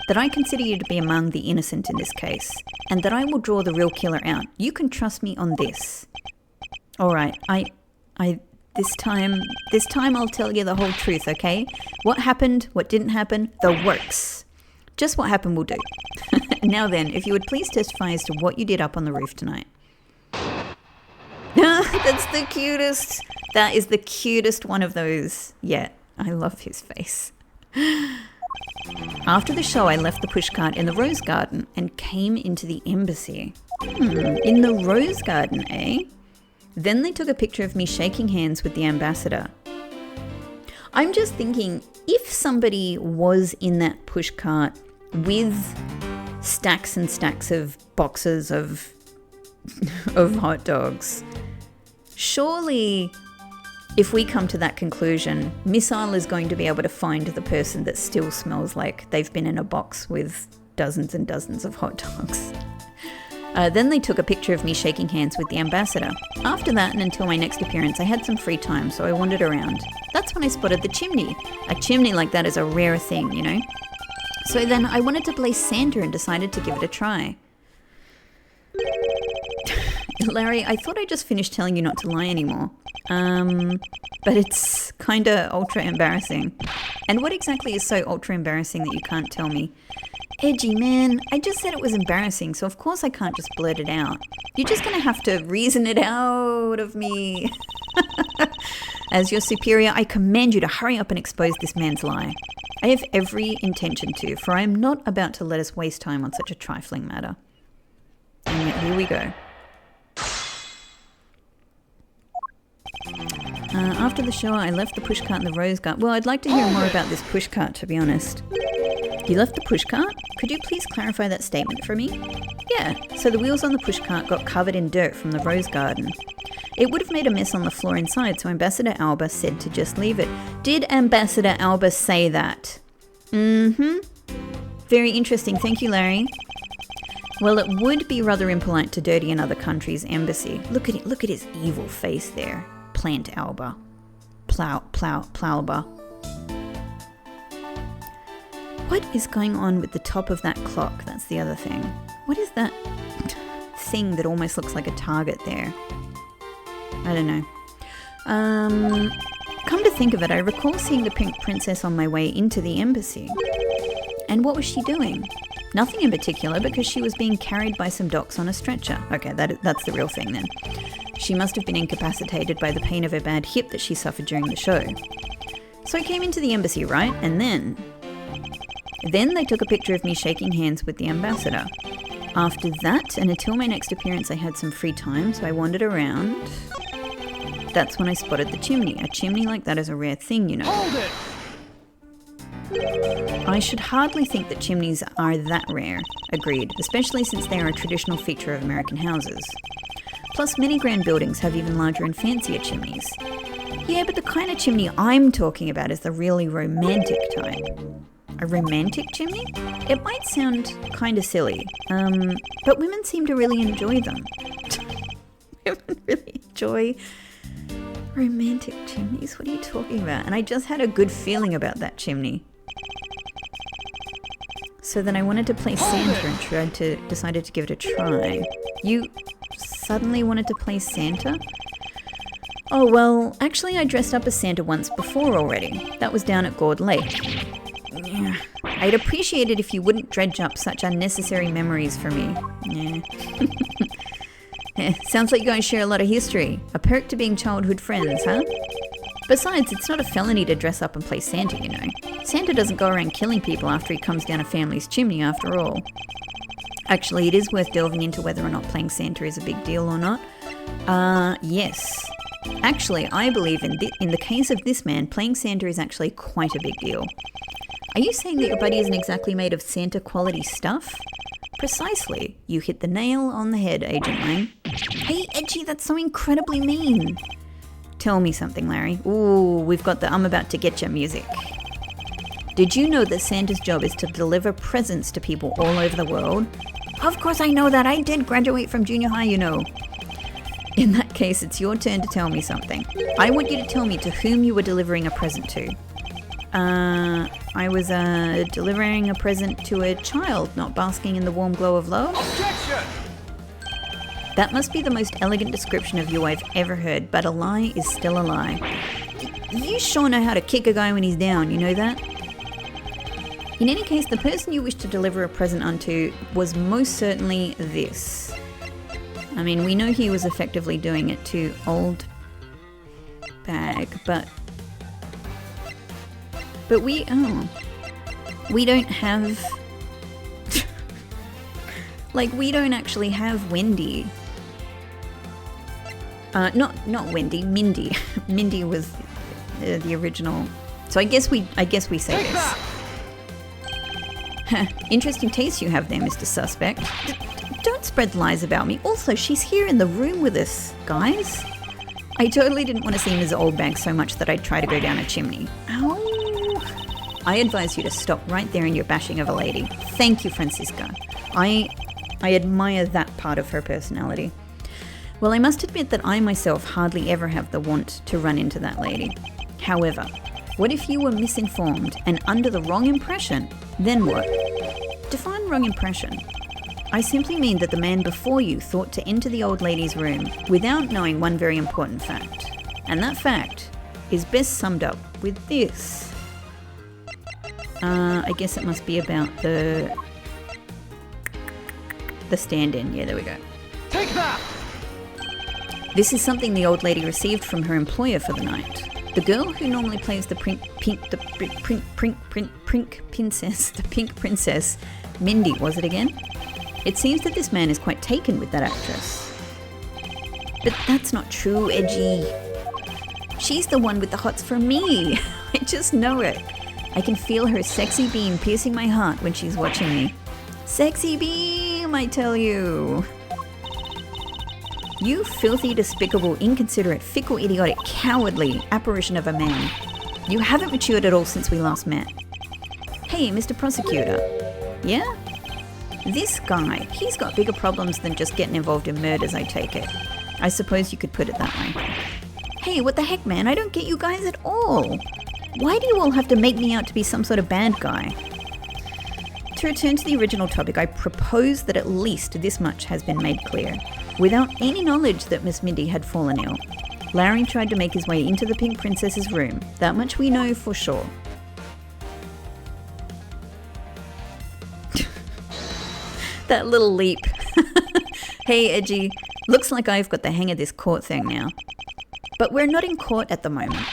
that I consider you to be among the innocent in this case, and that I will draw the real killer out. You can trust me on this. All right, this time I'll tell you the whole truth, okay? What happened, what didn't happen, the works. Just what happened will do. Now then, if you would please testify as to what you did up on the roof tonight. That's the cutest. That is the cutest one of those yet. I love his face. After the show, I left the pushcart in the Rose Garden and came into the embassy. In the Rose Garden, eh? Then they took a picture of me shaking hands with the ambassador. I'm just thinking, if somebody was in that pushcart with stacks and stacks of boxes of hot dogs, surely if we come to that conclusion, Missile is going to be able to find the person that still smells like they've been in a box with dozens and dozens of hot dogs. Then they took a picture of me shaking hands with the ambassador. After that, and until my next appearance, I had some free time, so I wandered around. That's when I spotted the chimney. A chimney like that is a rare thing, you know? So then I wanted to play Santa and decided to give it a try. Larry, I thought I just finished telling you not to lie anymore. But it's kinda ultra embarrassing. And what exactly is so ultra embarrassing that you can't tell me? Edgy, man, I just said it was embarrassing, so of course I can't just blurt it out. You're just gonna have to reason it out of me. As your superior, I command you to hurry up and expose this man's lie. I have every intention to, for I am not about to let us waste time on such a trifling matter. And yet here we go. After the show, I left the pushcart in the Rose Garden. Well, I'd like to hear more about this pushcart, to be honest. You left the pushcart? Could you please clarify that statement for me? Yeah, so the wheels on the pushcart got covered in dirt from the rose garden. It would have made a mess on the floor inside, so Ambassador Alba said to just leave it. Did Ambassador Alba say that? Mm-hmm. Very interesting. Thank you, Larry. Well, it would be rather impolite to dirty another country's embassy. Look at it. Look at his evil face there. Plant Alba. Plowba. What is going on with the top of that clock? That's the other thing. What is that thing that almost looks like a target there? I don't know. Come to think of it, I recall seeing the Pink Princess on my way into the embassy. And what was she doing? Nothing in particular, because she was being carried by some docs on a stretcher. Okay, that's the real thing then. She must have been incapacitated by the pain of her bad hip that she suffered during the show. So I came into the embassy, right? And then they took a picture of me shaking hands with the ambassador. After that, and until my next appearance, I had some free time, so I wandered around. That's when I spotted the chimney. A chimney like that is a rare thing, you know. Hold it! I should hardly think that chimneys are that rare. Agreed, especially since they are a traditional feature of American houses. Plus, many grand buildings have even larger and fancier chimneys. Yeah, but the kind of chimney I'm talking about is the really romantic type. A romantic chimney? It might sound kind of silly, but women seem to really enjoy them. Women really enjoy romantic chimneys? What are you talking about? And I just had a good feeling about that chimney. So then I wanted to play Santa and decided to give it a try. You suddenly wanted to play Santa? Oh, well, actually I dressed up as Santa once before already. That was down at Gord Lake. Yeah. I'd appreciate it if you wouldn't dredge up such unnecessary memories for me. Yeah. Sounds like you guys share a lot of history. A perk to being childhood friends, huh? Besides, it's not a felony to dress up and play Santa, you know. Santa doesn't go around killing people after he comes down a family's chimney, after all. Actually, it is worth delving into whether or not playing Santa is a big deal or not. Yes. Actually, I believe in the case of this man, playing Santa is actually quite a big deal. Are you saying that your buddy isn't exactly made of Santa-quality stuff? Precisely. You hit the nail on the head, Agent Lang. Hey, Edgy, that's so incredibly mean. Tell me something, Larry. Ooh, we've got the I'm about to get ya music. Did you know that Santa's job is to deliver presents to people all over the world? Of course I know that. I did graduate from junior high, you know. In that case, it's your turn to tell me something. I want you to tell me to whom you were delivering a present to. I was delivering a present to a child, not basking in the warm glow of love. Objection! That must be the most elegant description of you I've ever heard, but a lie is still a lie. You sure know how to kick a guy when he's down, you know that? In any case, the person you wish to deliver a present unto was most certainly this. I mean, we know he was effectively doing it to Old Bag, but we don't have, like, we don't actually have Wendy. Not Wendy, Mindy. Mindy was the original. So I guess we say this. Interesting taste you have there, Mr. Suspect. Don't spread lies about me. Also, she's here in the room with us, guys. I totally didn't want to see Ms. Oldbag so much that I'd try to go down a chimney. Ow. I advise you to stop right there in your bashing of a lady. Thank you, Francisca. I admire that part of her personality. Well, I must admit that I myself hardly ever have the want to run into that lady. However, what if you were misinformed and under the wrong impression? Then what? Define wrong impression. I simply mean that the man before you thought to enter the old lady's room without knowing one very important fact. And that fact is best summed up with this. I guess it must be about the stand-in. Yeah, there we go. Take that! This is something the old lady received from her employer for the night. The girl who normally plays the pink princess, Mindy, was it again? It seems that this man is quite taken with that actress. But that's not true, Edgy. She's the one with the hots for me. I just know it. I can feel her sexy beam piercing my heart when she's watching me. Sexy beam! time, I tell you. You filthy, despicable, inconsiderate, fickle, idiotic, cowardly apparition of a man. You haven't matured at all since we last met. Hey, Mr. Prosecutor. Yeah? This guy, he's got bigger problems than just getting involved in murders, I take it. I suppose you could put it that way. Hey, what the heck, man? I don't get you guys at all. Why do you all have to make me out to be some sort of bad guy? To return to the original topic, I propose that at least this much has been made clear. Without any knowledge that Miss Mindy had fallen ill, Larry tried to make his way into the Pink Princess's room. That much we know for sure. That little leap. Hey, Edgy, looks like I've got the hang of this court thing now. But we're not in court at the moment.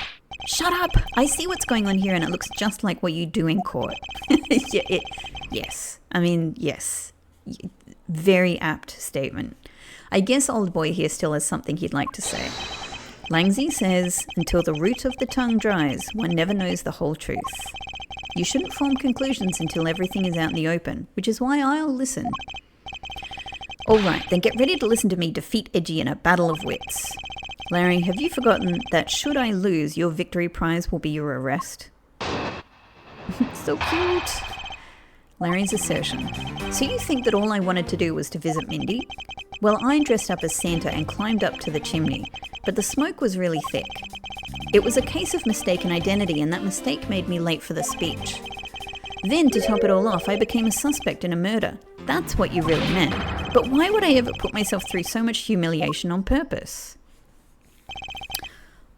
Shut up! I see what's going on here and it looks just like what you do in court. Yes. I mean, yes. Very apt statement. I guess old boy here still has something he'd like to say. Langsy says, until the root of the tongue dries, one never knows the whole truth. You shouldn't form conclusions until everything is out in the open, which is why I'll listen. Alright, then get ready to listen to me defeat Edgy in a battle of wits. Larry, have you forgotten that should I lose, your victory prize will be your arrest? So cute. Larry's assertion. So you think that all I wanted to do was to visit Mindy? Well, I dressed up as Santa and climbed up to the chimney, but the smoke was really thick. It was a case of mistaken identity, and that mistake made me late for the speech. Then, to top it all off, I became a suspect in a murder. That's what you really meant. But why would I ever put myself through so much humiliation on purpose?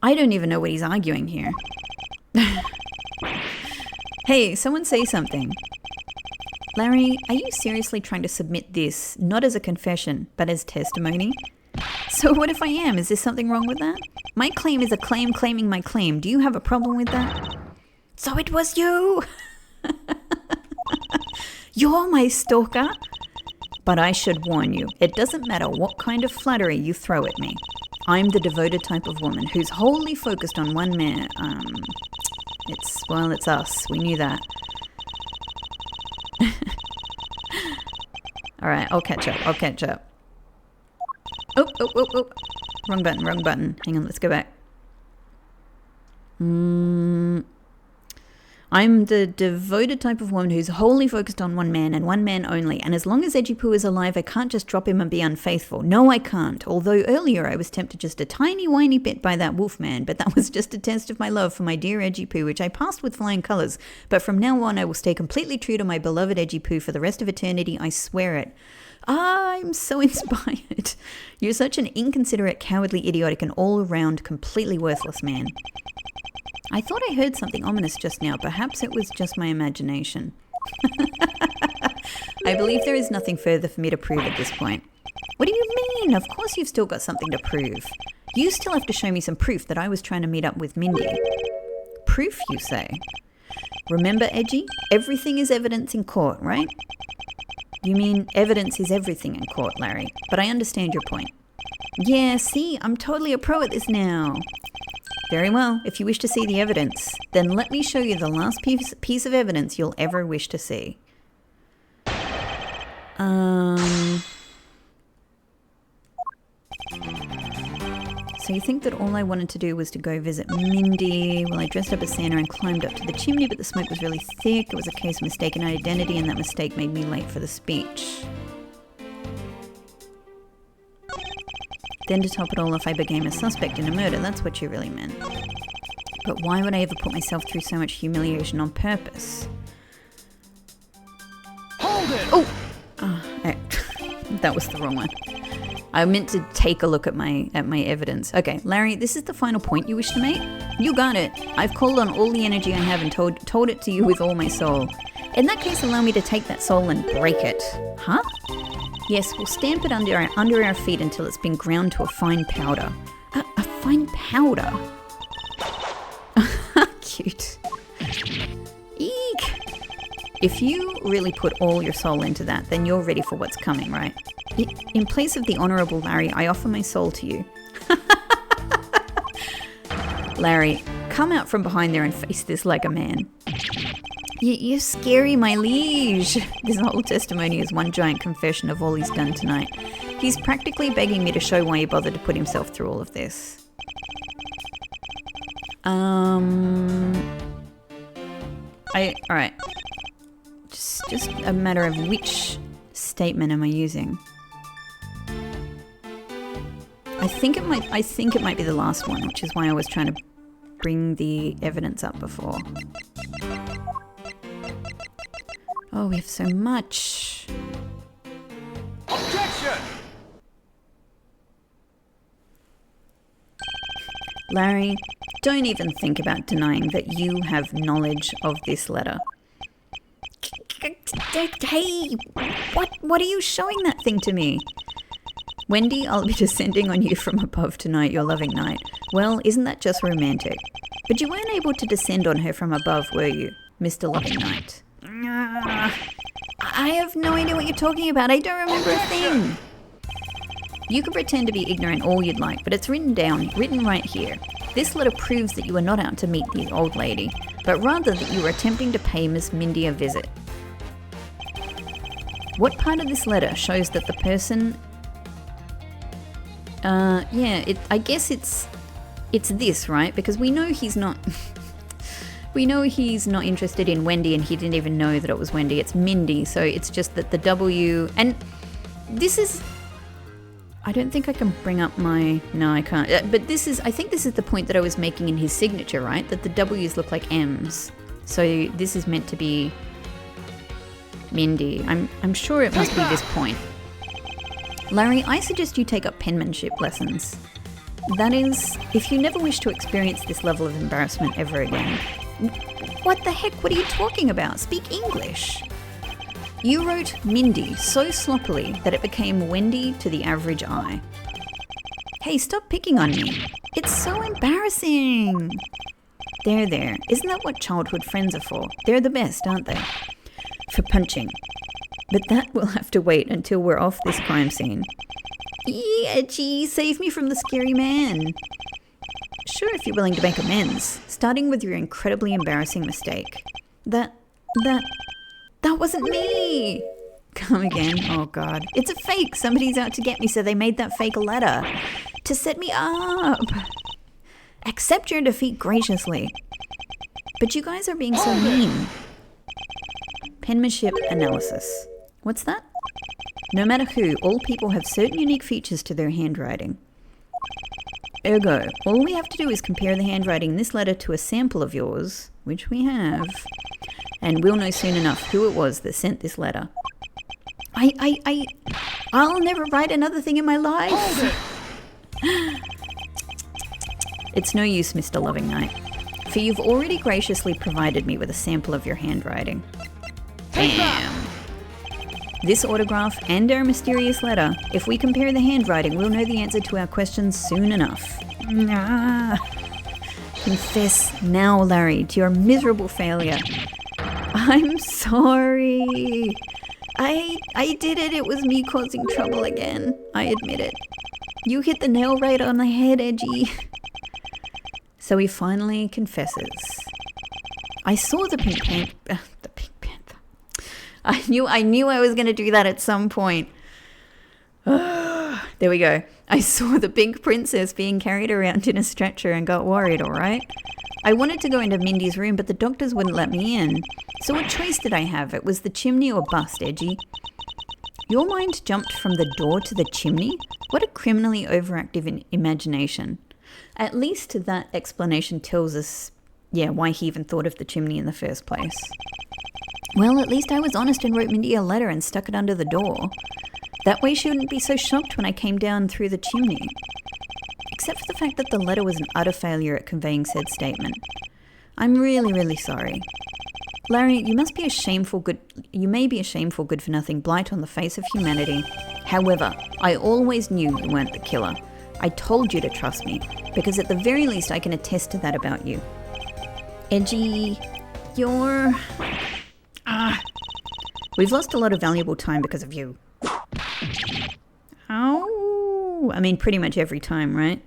I don't even know what he's arguing here. Hey, someone say something. Larry, are you seriously trying to submit this, not as a confession, but as testimony? So what if I am? Is there something wrong with that? My claim is a claim claiming my claim. Do you have a problem with that? So it was you! You're my stalker? But I should warn you, it doesn't matter what kind of flattery you throw at me. I'm the devoted type of woman who's wholly focused on one man. It's us. We knew that. Alright, I'll catch up. Oh. Wrong button. Hang on, let's go back. I'm the devoted type of woman who's wholly focused on one man and one man only. And as long as Edgy Poo is alive, I can't just drop him and be unfaithful. No, I can't. Although earlier I was tempted just a tiny whiny bit by that wolf man, but that was just a test of my love for my dear Edgy Poo, which I passed with flying colours. But from now on, I will stay completely true to my beloved Edgy Poo for the rest of eternity. I swear it. I'm so inspired. You're such an inconsiderate, cowardly, idiotic, and all-around completely worthless man. I thought I heard something ominous just now. Perhaps it was just my imagination. I believe there is nothing further for me to prove at this point. What do you mean? Of course you've still got something to prove. You still have to show me some proof that I was trying to meet up with Mindy. Proof, you say? Remember, Edgy? Everything is evidence in court, right? You mean evidence is everything in court, Larry. But I understand your point. Yeah, see? I'm totally a pro at this now. Very well, if you wish to see the evidence, then let me show you the last piece of evidence you'll ever wish to see. So you think that all I wanted to do was to go visit Mindy? Well, I dressed up as Santa and climbed up to the chimney, but the smoke was really thick. It was a case of mistaken identity, and that mistake made me late for the speech. Then to top it all off, I became a suspect in a murder. That's what you really meant. But why would I ever put myself through so much humiliation on purpose? Hold it! Oh! That was the wrong one. I meant to take a look at my evidence. Okay, Larry, this is the final point you wish to make? You got it. I've called on all the energy I have and told it to you with all my soul. In that case, allow me to take that soul and break it. Huh? Yes, we'll stamp it under our feet until it's been ground to a fine powder. A fine powder? Cute. Eek! If you really put all your soul into that, then you're ready for what's coming, right? In place of the Honourable Larry, I offer my soul to you. Larry, come out from behind there and face this like a man. You're scary, my liege. This whole testimony is one giant confession of all he's done tonight. He's practically begging me to show why he bothered to put himself through all of this. Alright. Just a matter of which statement am I using? I think it might be the last one, which is why I was trying to bring the evidence up before. Oh, we have so much. Objection! Larry, don't even think about denying that you have knowledge of this letter. Hey, what are you showing that thing to me? Wendy, I'll be descending on you from above tonight, your loving night. Well, isn't that just romantic? But you weren't able to descend on her from above, were you, Mr. Loving Knight? I have no idea what you're talking about. I don't remember a thing. You can pretend to be ignorant all you'd like, but it's written right here. This letter proves that you were not out to meet the old lady, but rather that you were attempting to pay Miss Mindy a visit. What part of this letter shows that the person... I guess it's this, right? Because we know he's not... we know he's not interested in Wendy, and he didn't even know that it was Wendy. It's Mindy, so it's just that the W... And this is... I don't think I can bring up my... No, I can't. But this is... I think this is the point that I was making in his signature, right? That the W's look like M's. So this is meant to be... Mindy. I'm sure it must be this point. Larry, I suggest you take up penmanship lessons. That is, if you never wish to experience this level of embarrassment ever again. What the heck? What are you talking about? Speak English. You wrote Mindy so sloppily that it became Wendy to the average eye. Hey, stop picking on me. It's so embarrassing. There. Isn't that what childhood friends are for? They're the best, aren't they? For punching. But that will have to wait until we're off this crime scene. Yeah, gee, save me from the scary man. Sure, if you're willing to make amends, starting with your incredibly embarrassing mistake. That wasn't me. Come again. Oh God. It's a fake. Somebody's out to get me, so they made that fake letter to set me up. Accept your defeat graciously. But you guys are being so mean. Penmanship analysis. What's that? No matter who, all people have certain unique features to their handwriting. Ergo, all we have to do is compare the handwriting in this letter to a sample of yours, which we have, and we'll know soon enough who it was that sent this letter. I'll never write another thing in my life. It's no use, Mr. Loving Knight, for you've already graciously provided me with a sample of your handwriting. Bam! This autograph and our mysterious letter, if we compare the handwriting, we'll know the answer to our questions soon enough. Confess now, Larry, to your miserable failure. I'm sorry. I did it. It was me causing trouble again. I admit it. You hit the nail right on the head, Edgy. So he finally confesses. I saw the Pink Panther. The Pink Panther. I knew I was going to do that at some point. There we go. I saw the Pink Princess being carried around in a stretcher and got worried, all right? I wanted to go into Mindy's room, but the doctors wouldn't let me in. So what choice did I have? It was the chimney or bust, Edgy. Your mind jumped from the door to the chimney? What a criminally overactive imagination. At least that explanation tells us, why he even thought of the chimney in the first place. Well, at least I was honest and wrote Mindy a letter and stuck it under the door. That way she wouldn't be so shocked when I came down through the chimney. Except for the fact that the letter was an utter failure at conveying said statement. I'm really, really sorry. Larry, you may be a shameful good-for-nothing blight on the face of humanity. However, I always knew you weren't the killer. I told you to trust me, because at the very least I can attest to that about you. Edgy, you're... We've lost a lot of valuable time because of you. Oh, I mean, pretty much every time, right?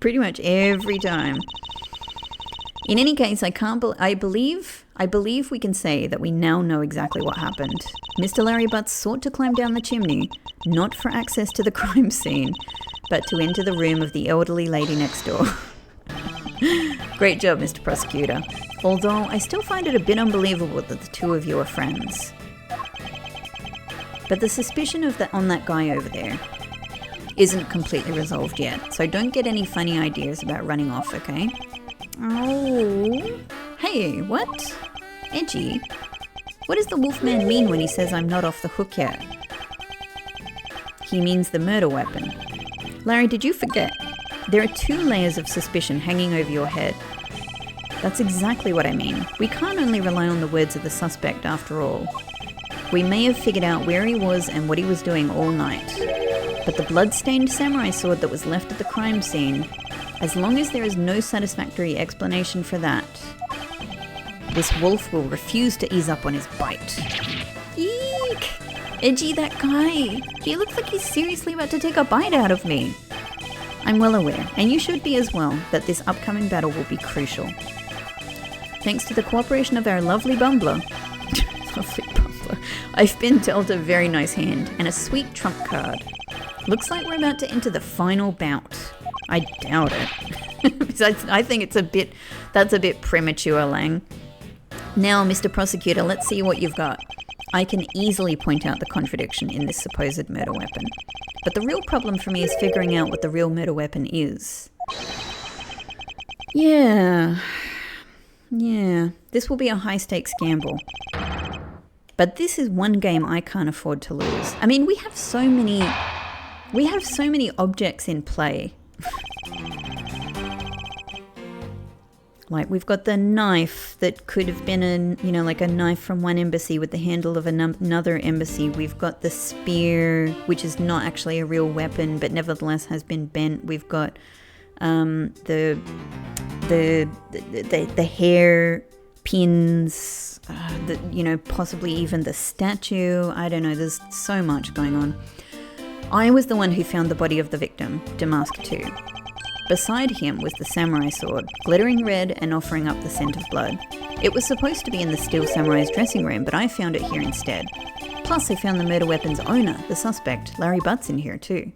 Pretty much every time. In any case, I believe I believe we can say that we now know exactly what happened. Mr. Larry Butts sought to climb down the chimney, not for access to the crime scene, but to enter the room of the elderly lady next door. Great job, Mr. Prosecutor. Although I still find it a bit unbelievable that the two of you are friends. But the suspicion on that guy over there isn't completely resolved yet, so don't get any funny ideas about running off, okay? Oh. Hey, what? Edgy? What does the Wolfman mean when he says I'm not off the hook yet? He means the murder weapon. Larry, did you forget? There are 2 layers of suspicion hanging over your head. That's exactly what I mean. We can't only rely on the words of the suspect after all. We may have figured out where he was and what he was doing all night. But the blood-stained samurai sword that was left at the crime scene, as long as there is no satisfactory explanation for that, this wolf will refuse to ease up on his bite. Eek! Edgy, that guy. He looks like he's seriously about to take a bite out of me. I'm well aware, and you should be as well, that this upcoming battle will be crucial. Thanks to the cooperation of our lovely bumbler, I've been dealt a very nice hand and a sweet trump card. Looks like we're about to enter the final bout. I doubt it. I think that's a bit premature, Lang. Now, Mr. Prosecutor, let's see what you've got. I can easily point out the contradiction in this supposed murder weapon. But the real problem for me is figuring out what the real murder weapon is. Yeah, this will be a high-stakes gamble. But this is one game I can't afford to lose. I mean, we have so many objects in play. Like, we've got the knife that could have been like a knife from one embassy with the handle of another embassy. We've got the spear, which is not actually a real weapon, but nevertheless has been bent. We've got the hair pins, possibly even the statue. I don't know. There's so much going on. I was the one who found the body of the victim, Damask 2. Beside him was the samurai sword, glittering red and offering up the scent of blood. It was supposed to be in the Steel Samurai's dressing room, but I found it here instead. Plus, I found the murder weapon's owner, the suspect, Larry Butts, in here too.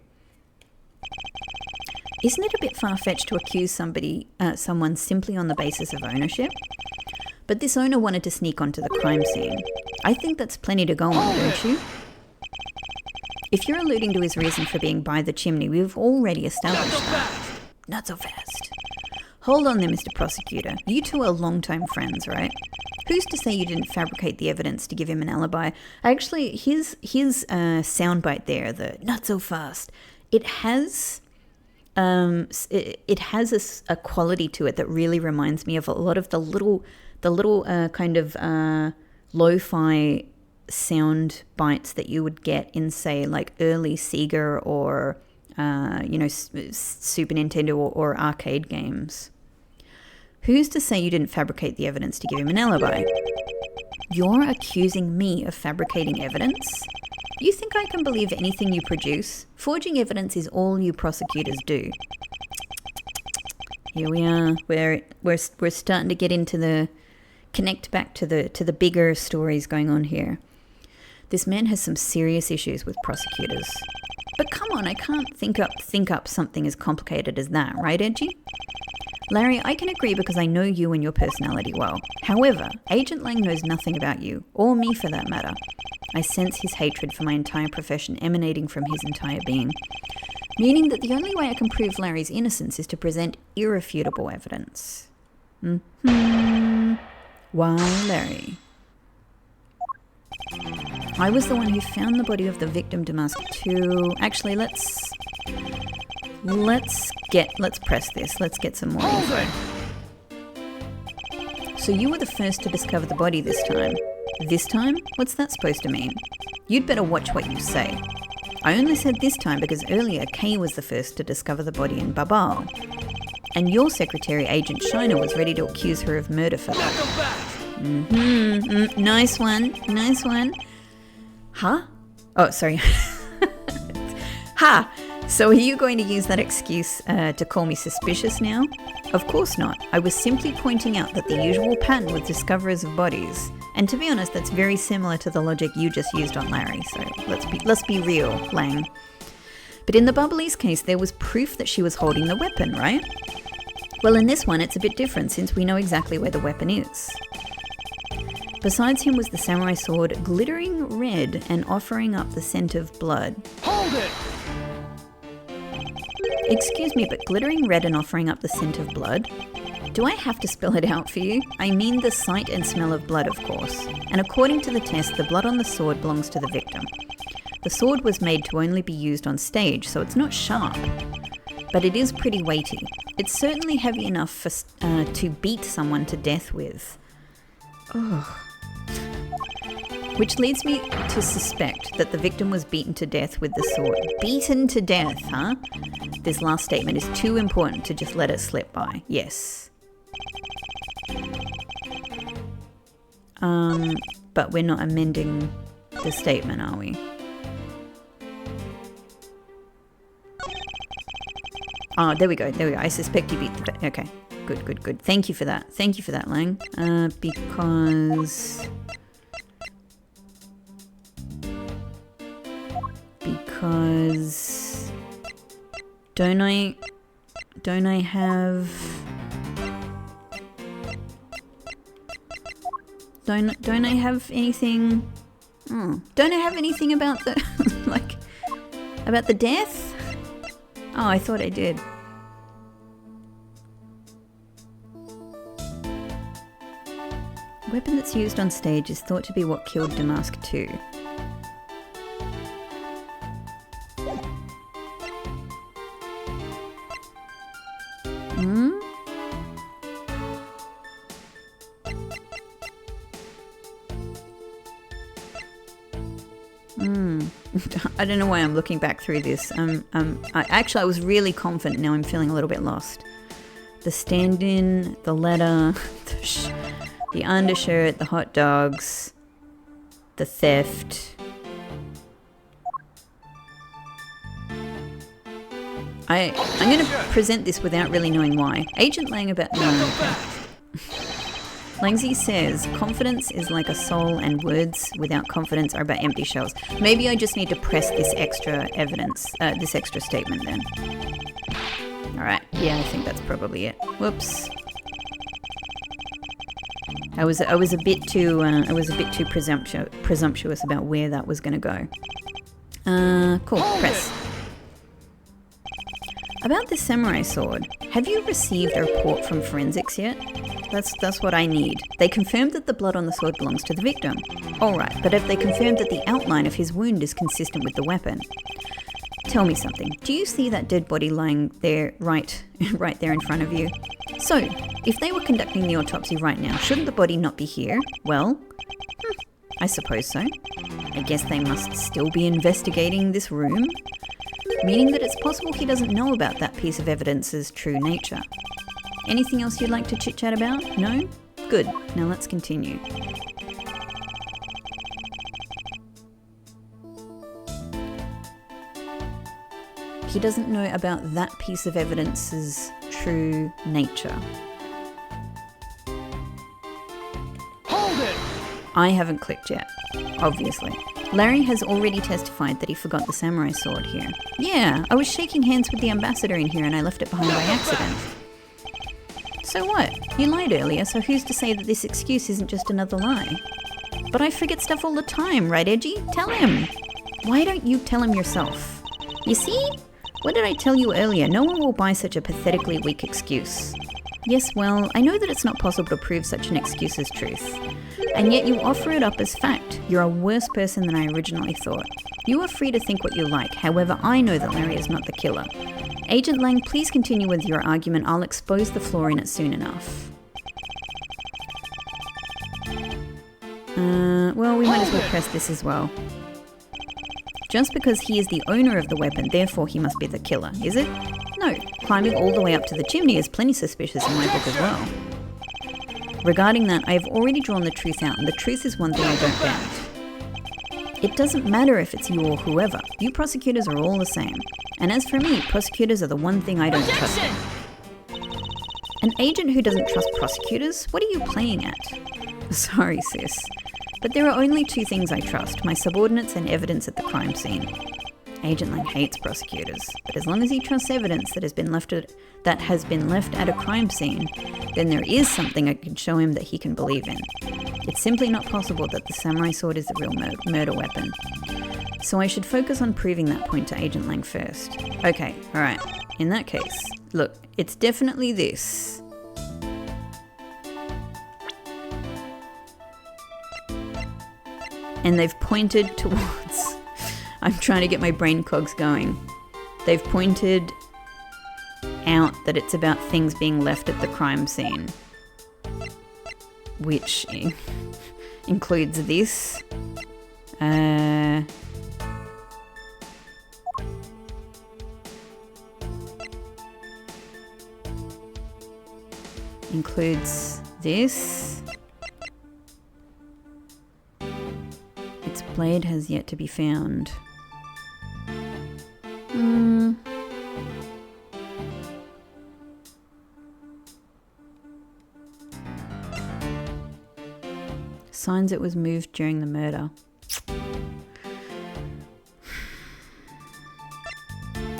Isn't it a bit far-fetched to accuse someone simply on the basis of ownership? But this owner wanted to sneak onto the crime scene. I think that's plenty to go on, don't you? If you're alluding to his reason for being by the chimney, we've already established that. Not so fast. Hold on there, Mr. Prosecutor. You two are longtime friends, right? Who's to say you didn't fabricate the evidence to give him an alibi? Actually, his soundbite there, the not so fast, it has a quality to it that really reminds me of a lot of the little kind of lo-fi sound bites that you would get in, say, like early Sega or Super Nintendo or arcade games. Who's to say you didn't fabricate the evidence to give him an alibi? You're accusing me of fabricating evidence? You think I can believe anything you produce? Forging evidence is all you prosecutors do. Here we are. We're starting to get into connect back to the bigger stories going on here. This man has some serious issues with prosecutors. But come on, I can't think up something as complicated as that, right, Edgy? Larry, I can agree because I know you and your personality well. However, Agent Lang knows nothing about you, or me for that matter. I sense his hatred for my entire profession emanating from his entire being, meaning that the only way I can prove Larry's innocence is to present irrefutable evidence. Why, Larry? I was the one who found the body of the victim, Damask 2. Actually, let's press this. Let's get some more info. So you were the first to discover the body this time. This time? What's that supposed to mean? You'd better watch what you say. I only said this time because earlier Kay was the first to discover the body in Babal. And your secretary, Agent Shiner, was ready to accuse her of murder for that. Nice one. Huh? Oh, sorry. Ha! So are you going to use that excuse to call me suspicious now? Of course not. I was simply pointing out that the usual pattern with discoverers of bodies. And to be honest, that's very similar to the logic you just used on Larry. So let's be real, Lang. But in the Bubbly's case, there was proof that she was holding the weapon, right? Well, in this one, it's a bit different since we know exactly where the weapon is. Besides him was the samurai sword, glittering red and offering up the scent of blood. Hold it! Excuse me, but glittering red and offering up the scent of blood? Do I have to spell it out for you? I mean the sight and smell of blood, of course. And according to the test, the blood on the sword belongs to the victim. The sword was made to only be used on stage, so it's not sharp. But it is pretty weighty. It's certainly heavy enough for, to beat someone to death with. Ugh. Which leads me to suspect that the victim was beaten to death with the sword. Beaten to death, huh? This last statement is too important to just let it slip by. Yes. But we're not amending the statement, are we? Oh, there we go. I suspect you beat the... Okay. Good. Thank you for that, Lang. Because... Don't I have... Don't I have anything... Don't I have anything about the... like... about the death? Oh, I thought I did. Weapon that's used on stage is thought to be what killed Damask too. I don't know why I'm looking back through this. I was really confident. Now I'm feeling a little bit lost. The stand-in, the letter, the undershirt, the hot dogs, the theft. I'm going to present this without really knowing why. Agent Lang about... No. Langzy says, confidence is like a soul and words without confidence are about empty shells. Maybe I just need to press this extra evidence, this extra statement then. Alright, yeah, I think that's probably it. Whoops. I was a bit too presumptuous about where that was going to go. Cool, press. About this samurai sword, have you received a report from forensics yet? That's what I need. They confirmed that the blood on the sword belongs to the victim. Alright, but have they confirmed that the outline of his wound is consistent with the weapon? Tell me something. Do you see that dead body lying there, right there in front of you? So, if they were conducting the autopsy right now, shouldn't the body not be here? Well, I suppose so. I guess they must still be investigating this room, meaning that it's possible he doesn't know about that piece of evidence's true nature. Anything else you'd like to chit-chat about? No? Good. Now let's continue. He doesn't know about that piece of evidence's true nature. Hold it! I haven't clicked yet, obviously. Larry has already testified that he forgot the samurai sword here. Yeah, I was shaking hands with the ambassador in here and I left it behind by accident. So what? You lied earlier, so who's to say that this excuse isn't just another lie? But I forget stuff all the time, right, Edgy? Tell him! Why don't you tell him yourself? You see? What did I tell you earlier? No one will buy such a pathetically weak excuse. Yes, well, I know that it's not possible to prove such an excuse as truth. And yet you offer it up as fact. You're a worse person than I originally thought. You are free to think what you like, however I know that Larry is not the killer. Agent Lang, please continue with your argument. I'll expose the flaw in it soon enough. Well, we might as well press this as well. Just because he is the owner of the weapon, therefore he must be the killer, is it? No, climbing all the way up to the chimney is plenty suspicious in my book as well. Regarding that, I have already drawn the truth out, and the truth is one thing I don't doubt. It doesn't matter if it's you or whoever. You prosecutors are all the same. And as for me, prosecutors are the one thing I don't trust. An agent who doesn't trust prosecutors? What are you playing at? Sorry, sis. But there are only two things I trust, my subordinates and evidence at the crime scene. Agent Lang hates prosecutors, but as long as he trusts evidence that has been left at a crime scene, then there is something I can show him that he can believe in. It's simply not possible that the samurai sword is the real murder weapon. So I should focus on proving that point to Agent Lang first. Okay, alright. In that case, look, it's definitely this. And they've pointed towards... I'm trying to get my brain cogs going. They've pointed out that it's about things being left at the crime scene. Which includes this. Includes this. Its blade has yet to be found. Signs it was moved during the murder.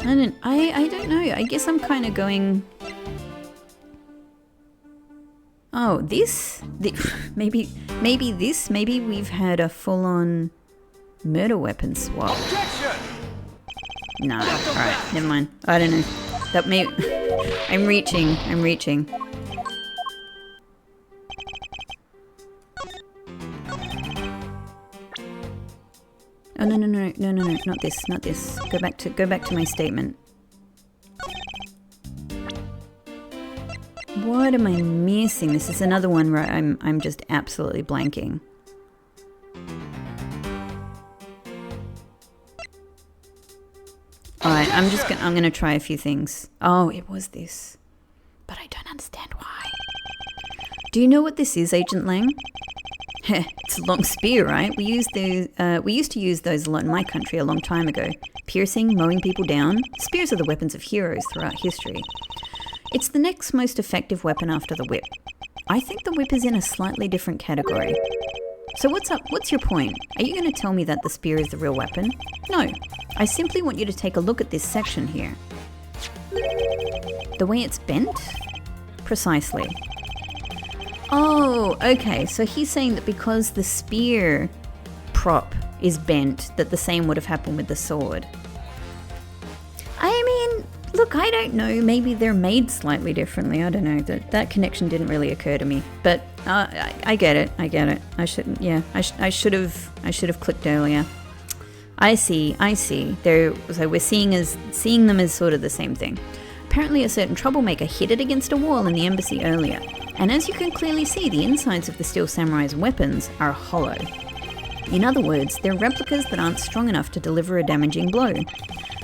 I don't know. I guess I'm kind of going... Oh, this? Maybe this? Maybe we've had a full-on murder weapon swap. Objection! No, alright, never mind. I don't know. That may... I'm reaching. Oh, no, not this. Go back to my statement. What am I missing? This is another one where I'm just absolutely blanking. Alright, I'm gonna try a few things. Oh, it was this. But I don't understand why. Do you know what this is, Agent Lang? It's a long spear, right? We used to use those a lot in my country a long time ago. Piercing, mowing people down. Spears are the weapons of heroes throughout history. It's the next most effective weapon after the whip. I think the whip is in a slightly different category. So what's up? What's your point? Are you going to tell me that the spear is the real weapon? No. I simply want you to take a look at this section here. The way it's bent? Precisely. Oh, okay. So he's saying that because the spear prop is bent, that the same would have happened with the sword. I mean, look, I don't know. Maybe they're made slightly differently. I don't know. That connection didn't really occur to me. But I get it. I should have clicked earlier. I see. So we're seeing them as sort of the same thing. Apparently a certain troublemaker hit it against a wall in the embassy earlier. And as you can clearly see, the insides of the Steel Samurai's weapons are hollow. In other words, they're replicas that aren't strong enough to deliver a damaging blow,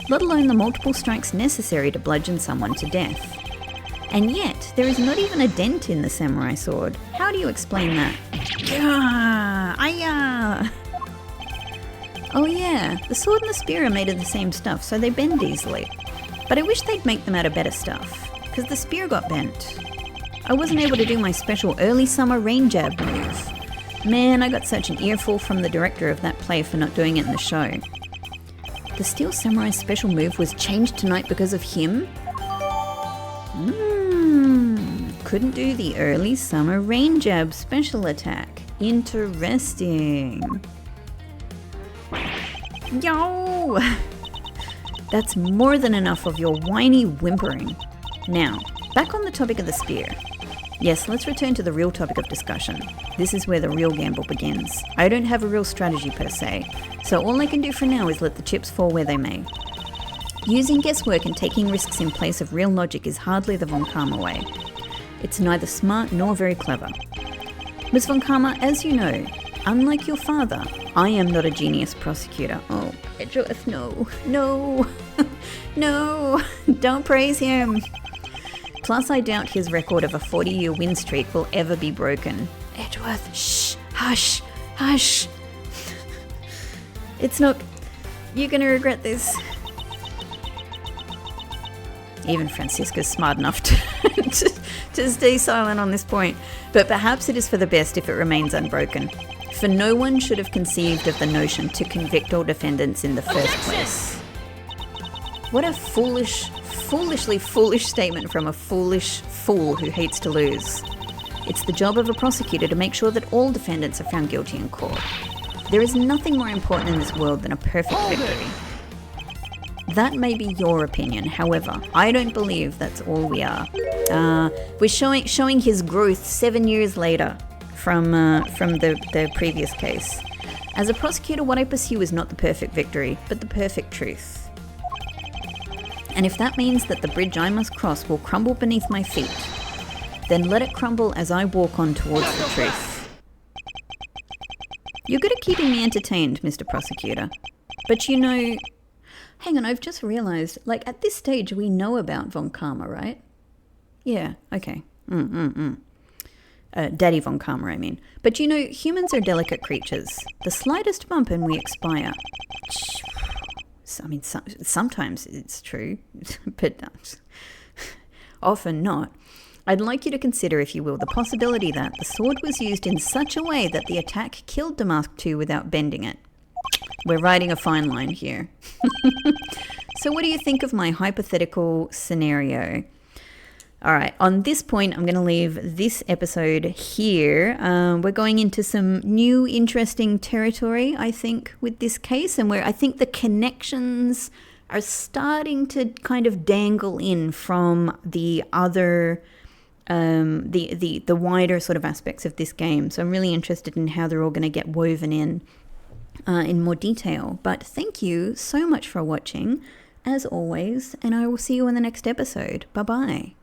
let alone the multiple strikes necessary to bludgeon someone to death. And yet, there is not even a dent in the samurai sword. How do you explain that? Oh yeah, the sword and the spear are made of the same stuff, so they bend easily. But I wish they'd make them out of better stuff, because the spear got bent. I wasn't able to do my special early summer rain jab move. Man, I got such an earful from the director of that play for not doing it in the show. The Steel Samurai's special move was changed tonight because of him? Couldn't do the early summer rain jab special attack. Interesting. Yo! That's more than enough of your whiny whimpering. Now, back on the topic of the spear. Yes, let's return to the real topic of discussion. This is where the real gamble begins. I don't have a real strategy per se, so all I can do for now is let the chips fall where they may. Using guesswork and taking risks in place of real logic is hardly the Von Karma way. It's neither smart nor very clever. Miss Von Karma, as you know, unlike your father, I am not a genius prosecutor. Oh, Edgeworth, no, no, don't praise him. Plus, I doubt his record of a 40-year win streak will ever be broken. Edgeworth, shh, hush. It's not... You're going to regret this. Even Francisca's smart enough to stay silent on this point. But perhaps it is for the best if it remains unbroken. For no one should have conceived of the notion to convict all defendants in the first place. What a foolishly foolish statement from a foolish fool who hates to lose. It's the job of a prosecutor to make sure that all defendants are found guilty in court. There is nothing more important in this world than a perfect victory. That may be your opinion, however, I don't believe that's all we are. We're showing his growth 7 years later from the previous case. As a prosecutor, what I pursue is not the perfect victory, but the perfect truth. And if that means that the bridge I must cross will crumble beneath my feet, then let it crumble as I walk on towards the truth. You're good at keeping me entertained, Mr. Prosecutor. But you know... Hang on, I've just realised, like, at this stage we know about Von Karma, right? Yeah, okay. Daddy Von Karma, I mean. But you know, humans are delicate creatures. The slightest bump and we expire. I mean, sometimes it's true, but often not. I'd like you to consider, if you will, the possibility that the sword was used in such a way that the attack killed Damask II without bending it. We're riding a fine line here. So what do you think of my hypothetical scenario? All right, on this point, I'm going to leave this episode here. We're going into some new interesting territory, I think, with this case, and where I think the connections are starting to kind of dangle in from the other, the wider sort of aspects of this game. So I'm really interested in how they're all going to get woven in more detail. But thank you so much for watching, as always, and I will see you in the next episode. Bye-bye.